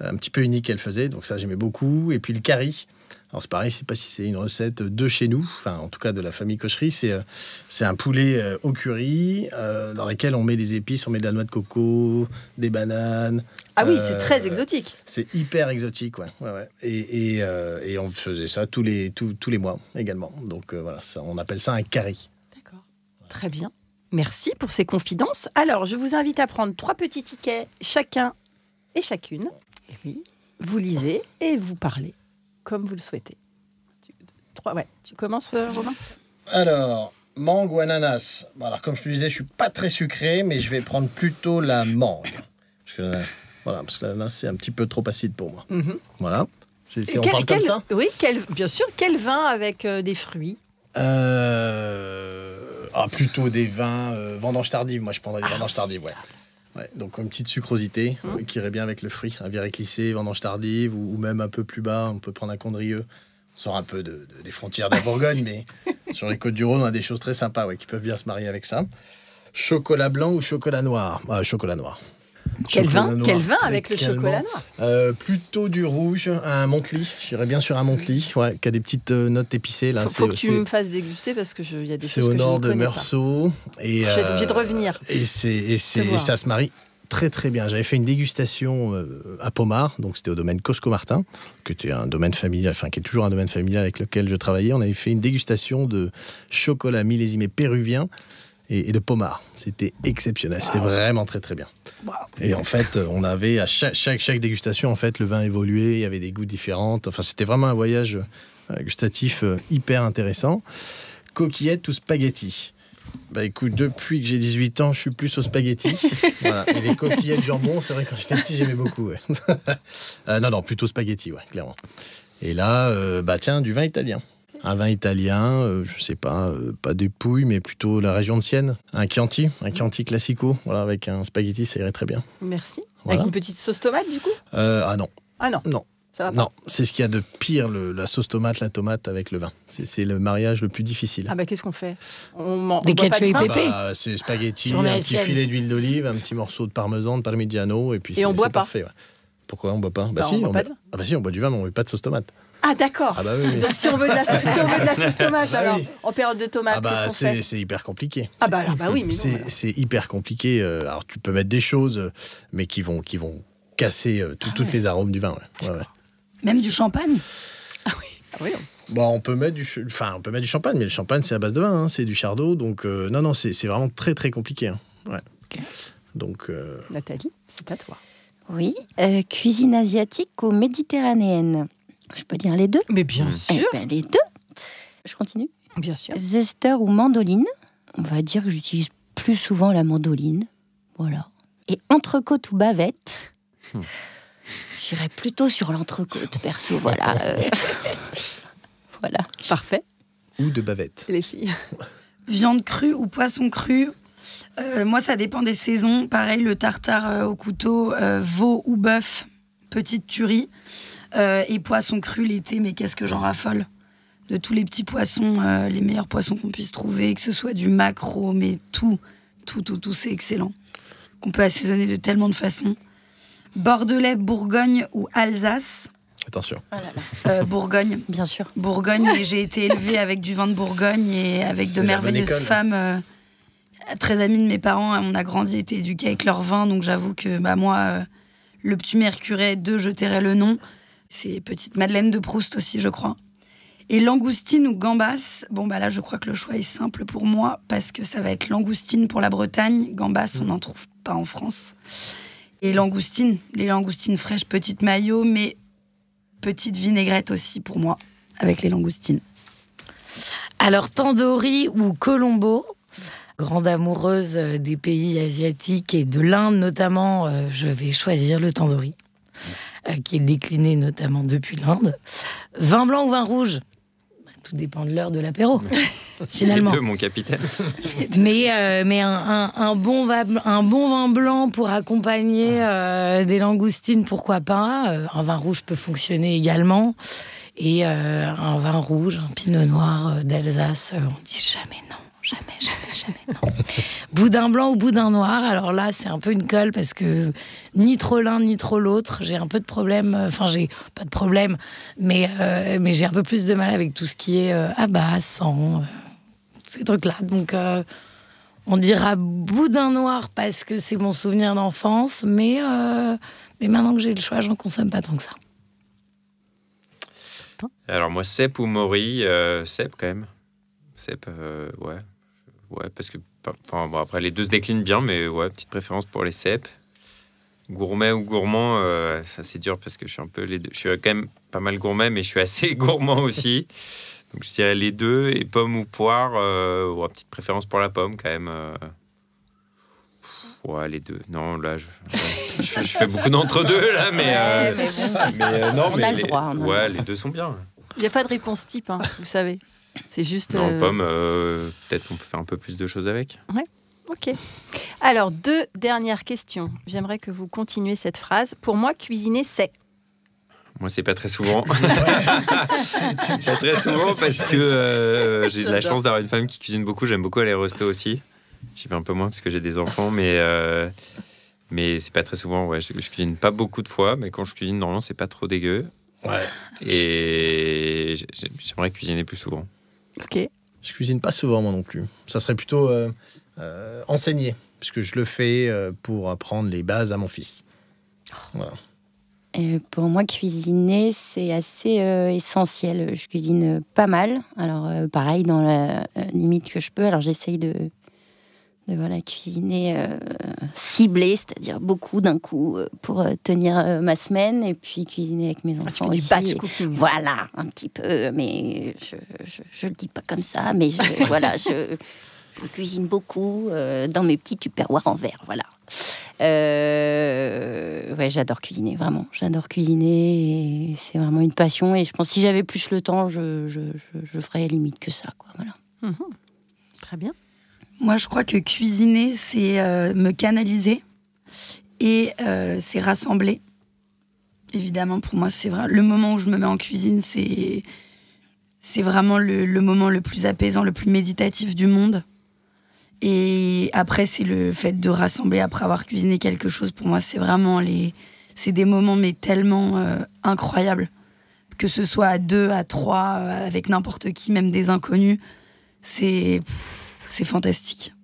D: un petit peu unique qu'elle faisait. Donc ça, j'aimais beaucoup. Et puis le curry. Alors c'est pareil, je ne sais pas si c'est une recette de chez nous, enfin en tout cas de la famille Cochery. C'est un poulet au curry dans lequel on met des épices, on met de la noix de coco, des bananes.
A: Ah oui, c'est très exotique.
D: C'est hyper exotique, ouais. Et on faisait ça tous les mois également. Donc voilà, on appelle ça un curry.
A: D'accord, très bien. Merci pour ces confidences. Alors, je vous invite à prendre 3 petits tickets, chacun et chacune. Et oui, vous lisez et vous parlez comme vous le souhaitez. Tu commences, Romain ?
D: Alors, mangue ou ananas ? Bon, alors, comme je te disais, je suis pas très sucré, mais je vais prendre plutôt la mangue. Parce que l'ananas, c'est un petit peu trop acide pour moi. Mm-hmm. Voilà. On parle comme ça ?
A: Oui, bien sûr. Quel vin avec des fruits ?
D: Plutôt des vins vendange tardive. Moi, je prendrais des vendanges tardives, ouais. Ouais, donc une petite sucrosité qui irait bien avec le fruit. Un viré clissé, vendange tardive, ou même un peu plus bas, on peut prendre un condrieux. On sort un peu des frontières de la Bourgogne, mais sur les côtes du Rhône, on a des choses très sympas qui peuvent bien se marier avec ça. Chocolat blanc ou chocolat noir ? Chocolat noir.
A: Quel vin avec le chocolat noir ?
D: Plutôt du rouge, un Montely. J'irais bien sur un Montely, qui a des petites notes épicées. Là,
A: faut que tu me fasses déguster parce que il y a des choses que je ne connais pas.
D: C'est au nord de Meursault.
A: Je vais être obligée de revenir.
D: Et ça se marie très très bien. J'avais fait une dégustation à Pommard, donc c'était au domaine Cosco-Martin, qui était un domaine familial, enfin qui est toujours un domaine familial avec lequel je travaillais. On avait fait une dégustation de chocolat millésimé péruvien et de Pommard. C'était exceptionnel. C'était vraiment très très bien. Wow. Et en fait, on avait à chaque dégustation, en fait, le vin évoluait, il y avait des goûts différents. Enfin, c'était vraiment un voyage gustatif hyper intéressant. Coquillettes ou spaghettis ? Écoute, depuis que j'ai 18 ans, je suis plus aux spaghettis. Voilà. Et les coquillettes jambon, c'est vrai, quand j'étais petit, j'aimais beaucoup. Ouais. Non, plutôt spaghettis, ouais, clairement. Et là, tiens, du vin italien. Un vin italien, je sais pas des Pouilles, mais plutôt la région de Sienne. Un Chianti classico, voilà, avec un spaghetti, ça irait très bien.
A: Merci.
D: Voilà.
A: Avec une petite sauce tomate, du coup ?
D: Non.
A: Ah non.
D: Non.
A: Ça va pas.
D: Non, c'est ce qu'il y a de pire, la sauce tomate, la tomate avec le vin. C'est le mariage le plus difficile.
A: Qu'est-ce qu'on fait ?
E: Des cacio et pépé.
D: C'est spaghetti, un petit filet d'huile d'olive, un petit morceau de parmesan, de parmigiano, et puis
A: on boit pas.
D: Parfait. Ouais. Pourquoi on boit pas ?
A: Si,
D: on boit du vin, mais on met pas de sauce tomate.
A: Ah d'accord.
D: Oui.
A: Donc si on veut de la sauce tomate, alors oui. En période de tomate, qu'est-ce qu'on fait ?
D: C'est hyper compliqué.
A: Oui, mais
D: c'est hyper compliqué. Alors tu peux mettre des choses, mais qui vont casser toutes les arômes du vin. Ouais.
F: Même du champagne ?
A: Ah oui.
D: On peut mettre du champagne, mais le champagne c'est à base de vin, c'est du chardot, donc non, c'est vraiment très très compliqué. Hein. Ouais.
A: Okay.
D: Donc.
A: Nathalie, c'est à toi.
C: Oui, cuisine asiatique ou méditerranéenne ? Je peux dire les deux ?
A: Mais bien sûr.
C: Les deux. Je continue ?
A: Bien sûr.
C: Zester ou mandoline ? On va dire que j'utilise plus souvent la mandoline. Voilà. Et entrecôte ou bavette, j'irais plutôt sur l'entrecôte, perso, voilà. Voilà.
A: Parfait.
D: Ou de bavette.
A: Et les filles?
F: Viande crue ou poisson cru? Moi, ça dépend des saisons. Pareil, le tartare au couteau, veau ou bœuf, petite tuerie. Et poisson cru l'été, mais qu'est-ce que j'en raffole. De tous les petits poissons, les meilleurs poissons qu'on puisse trouver, que ce soit du maquereau, mais tout, c'est excellent. On peut assaisonner de tellement de façons. Bordelais, Bourgogne ou Alsace?
D: Attention.
C: Oh là là.
F: Bourgogne.
C: Bien sûr.
F: Bourgogne, et j'ai été élevée avec du vin de Bourgogne et avec de merveilleuses femmes très amies de mes parents. On a grandi, été éduqués avec leur vin, donc j'avoue que moi, le petit Mercuret 2, je tairai le nom. C'est petite Madeleine de Proust aussi, je crois. Et langoustine ou gambas, là, je crois que le choix est simple pour moi, parce que ça va être langoustine pour la Bretagne. Gambas, on n'en trouve pas en France. Et langoustine, les langoustines fraîches, petite mayo, mais petite vinaigrette aussi pour moi, avec les langoustines.
E: Alors, tandoori ou colombo, grande amoureuse des pays asiatiques et de l'Inde notamment, je vais choisir le tandoori, qui est décliné notamment depuis l'Inde. Vin blanc ou vin rouge? Tout dépend de l'heure de l'apéro, finalement.
B: Les deux, mon capitaine.
E: Mais un bon vin blanc pour accompagner des langoustines, pourquoi pas. Un vin rouge peut fonctionner également. Et un vin rouge, un pinot noir d'Alsace, on dit jamais non. Jamais non. Boudin blanc ou boudin noir, alors là, c'est un peu une colle parce que ni trop l'un ni trop l'autre. J'ai un peu de problème, j'ai pas de problème, mais j'ai un peu plus de mal avec tout ce qui est abat, sang, ces trucs-là. Donc, on dira boudin noir parce que c'est mon souvenir d'enfance, mais maintenant que j'ai le choix, j'en consomme pas tant que ça.
B: Alors moi, cèpe ou mori, cèpe quand même. Cèpe, ouais. Ouais, parce que après les deux se déclinent bien, mais ouais, petite préférence pour les cèpes. Gourmet ou gourmand, ça c'est dur parce que je suis un peu les deux. Je suis quand même pas mal gourmet, mais je suis assez gourmand aussi. Donc je dirais les deux. Et pomme ou poire, ouais, petite préférence pour la pomme quand même. Ouais, les deux. Non, là, je fais beaucoup d'entre-deux là, mais non,
C: on a le droit.
B: Ouais, les deux sont bien.
A: Il n'y a pas de réponse type, vous savez. C'est juste...
B: Non, pomme, peut-être qu'on peut faire un peu plus de choses avec.
A: Ouais, ok. Alors, 2 dernières questions. J'aimerais que vous continuiez cette phrase. Pour moi, cuisiner, c'est...
B: Moi, c'est pas très souvent. Pas très souvent parce que j'ai de la chance d'avoir une femme qui cuisine beaucoup. J'aime beaucoup aller au resto aussi. J'y vais un peu moins parce que j'ai des enfants, mais c'est pas très souvent. Ouais, je cuisine pas beaucoup de fois, mais quand je cuisine, normalement, c'est pas trop dégueu.
D: Ouais.
B: Et j'aimerais cuisiner plus souvent.
A: Ok.
D: Je cuisine pas souvent, moi non plus. Ça serait plutôt enseigner, puisque je le fais pour apprendre les bases à mon fils. Voilà.
C: Pour moi, cuisiner, c'est assez essentiel. Je cuisine pas mal. Alors, pareil, dans la limite que je peux. Alors, j'essaye de cuisiner ciblé, c'est-à-dire beaucoup d'un coup pour tenir ma semaine, et puis cuisiner avec mes enfants aussi.
A: Du batch cooking.
C: Voilà, un petit peu, mais je le dis pas comme ça, mais je cuisine beaucoup dans mes petits tupperwares en verre, voilà. Ouais, j'adore cuisiner, vraiment. J'adore cuisiner, et c'est vraiment une passion, et je pense que si j'avais plus le temps, je ferais limite que ça, quoi, voilà.
A: Très bien.
F: Moi, je crois que cuisiner, c'est me canaliser et c'est rassembler. Évidemment, pour moi, c'est vrai. Le moment où je me mets en cuisine, c'est vraiment le moment le plus apaisant, le plus méditatif du monde. Et après, c'est le fait de rassembler après avoir cuisiné quelque chose. Pour moi, c'est vraiment c'est des moments mais tellement incroyables. Que ce soit à 2, à 3, avec n'importe qui, même des inconnus. C'est fantastique.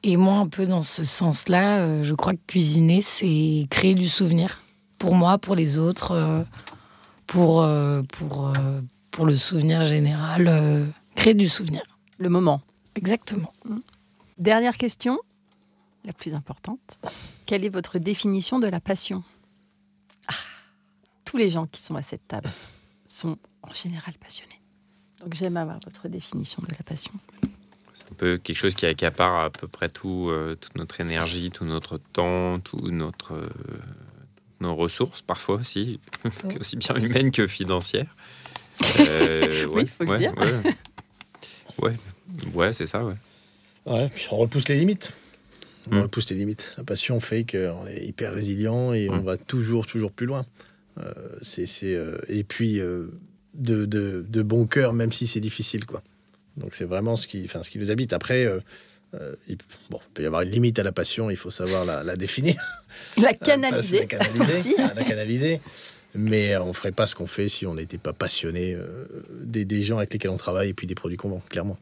E: Et moi, un peu dans ce sens-là, je crois que cuisiner, c'est créer du souvenir. Pour moi, pour les autres, pour le souvenir général, créer du souvenir.
A: Le moment.
E: Exactement.
A: Dernière question, la plus importante. Quelle est votre définition de la passion ? Tous les gens qui sont à cette table sont en général passionnés. Donc j'aime avoir votre définition de la passion.
B: C'est un peu quelque chose qui accapare à peu près toute notre énergie, tout notre temps, nos ressources parfois aussi, aussi bien humaines que financières.
A: Oui, faut le dire.
B: Ouais, c'est ça, ouais.
D: Ouais, puis on repousse les limites. On repousse les limites. La passion fait qu'on est hyper résilient et on va toujours plus loin. Et puis, de bon cœur, même si c'est difficile, quoi. Donc, c'est vraiment ce qui nous habite. Après, il peut y avoir une limite à la passion, il faut savoir la définir.
A: La canaliser.
D: La canaliser. Mais on ne ferait pas ce qu'on fait si on n'était pas passionné des gens avec lesquels on travaille et puis des produits qu'on vend, clairement.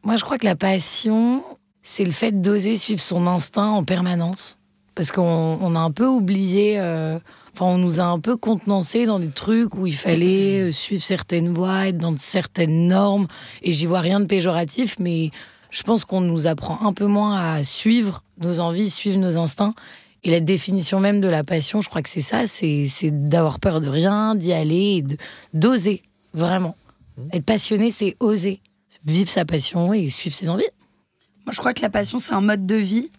E: Moi, je crois que la passion, c'est le fait d'oser suivre son instinct en permanence. Parce qu'on a un peu oublié, on nous a un peu contenancé dans des trucs où il fallait suivre certaines voies, être dans certaines normes. Et j'y vois rien de péjoratif, mais je pense qu'on nous apprend un peu moins à suivre nos envies, suivre nos instincts. Et la définition même de la passion, je crois que c'est ça, c'est d'avoir peur de rien, d'y aller, et d'oser, vraiment. Être passionné, c'est oser vivre sa passion et suivre ses envies.
F: Moi, je crois que la passion, c'est un mode de vie.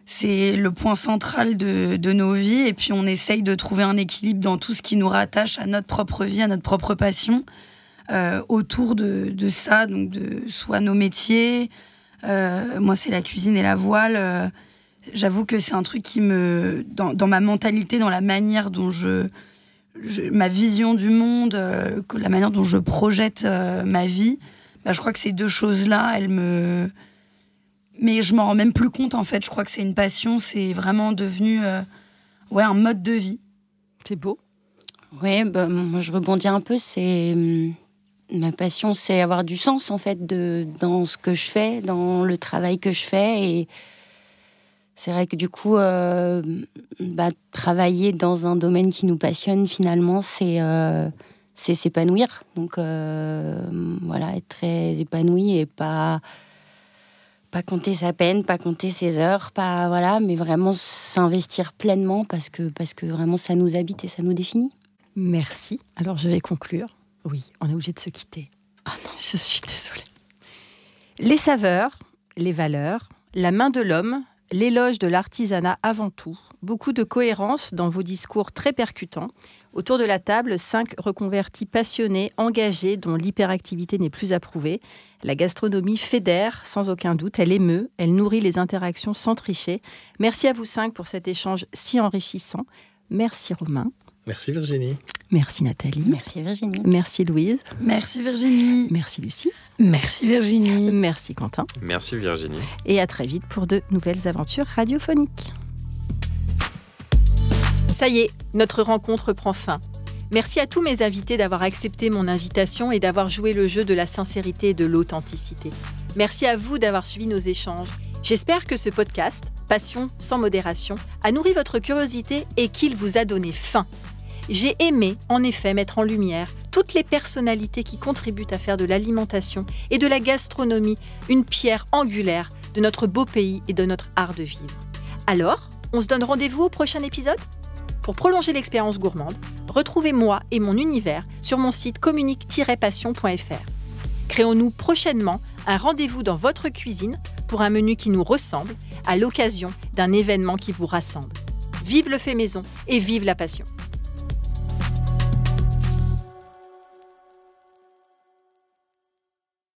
F: C'est le point central de nos vies. Et puis, on essaye de trouver un équilibre dans tout ce qui nous rattache à notre propre vie, à notre propre passion. Autour de ça, donc soit nos métiers. Moi, c'est la cuisine et la voile. J'avoue que c'est un truc qui dans ma mentalité, dans la manière dont ma vision du monde, la manière dont je projette ma vie, je crois que ces deux choses-là, mais je m'en rends même plus compte, en fait. Je crois que c'est une passion, c'est vraiment devenu un mode de vie.
A: C'est beau.
C: Oui, moi je rebondis un peu, ma passion, c'est avoir du sens, en fait, dans ce que je fais, dans le travail que je fais. Et c'est vrai que du coup, travailler dans un domaine qui nous passionne, finalement, c'est s'épanouir. Donc, être très épanoui et pas compter sa peine, pas compter ses heures, mais vraiment s'investir pleinement parce que vraiment ça nous habite et ça nous définit.
A: Merci. Alors, je vais conclure. Oui, on est obligé de se quitter. Ah non, je suis désolée. Les saveurs, les valeurs, la main de l'homme, l'éloge de l'artisanat avant tout, beaucoup de cohérence dans vos discours très percutants. Autour de la table, 5 reconvertis passionnés, engagés, dont l'hyperactivité n'est plus approuvée. La gastronomie fédère, sans aucun doute, elle émeut, elle nourrit les interactions sans tricher. Merci à vous 5 pour cet échange si enrichissant. Merci Romain.
D: Merci Virginie.
A: Merci Nathalie.
C: Merci Virginie.
A: Merci Louise.
F: Merci Virginie.
A: Merci Lucie.
E: Merci Virginie.
A: Merci Quentin.
B: Merci Virginie.
A: Et à très vite pour de nouvelles aventures radiophoniques. Ça y est, notre rencontre prend fin. Merci à tous mes invités d'avoir accepté mon invitation et d'avoir joué le jeu de la sincérité et de l'authenticité. Merci à vous d'avoir suivi nos échanges. J'espère que ce podcast, Passion sans modération, a nourri votre curiosité et qu'il vous a donné faim. J'ai aimé, en effet, mettre en lumière toutes les personnalités qui contribuent à faire de l'alimentation et de la gastronomie une pierre angulaire de notre beau pays et de notre art de vivre. Alors, on se donne rendez-vous au prochain épisode ? Pour prolonger l'expérience gourmande, retrouvez moi et mon univers sur mon site communique-passion.fr. Créons-nous prochainement un rendez-vous dans votre cuisine pour un menu qui nous ressemble à l'occasion d'un événement qui vous rassemble. Vive le fait maison et vive la passion!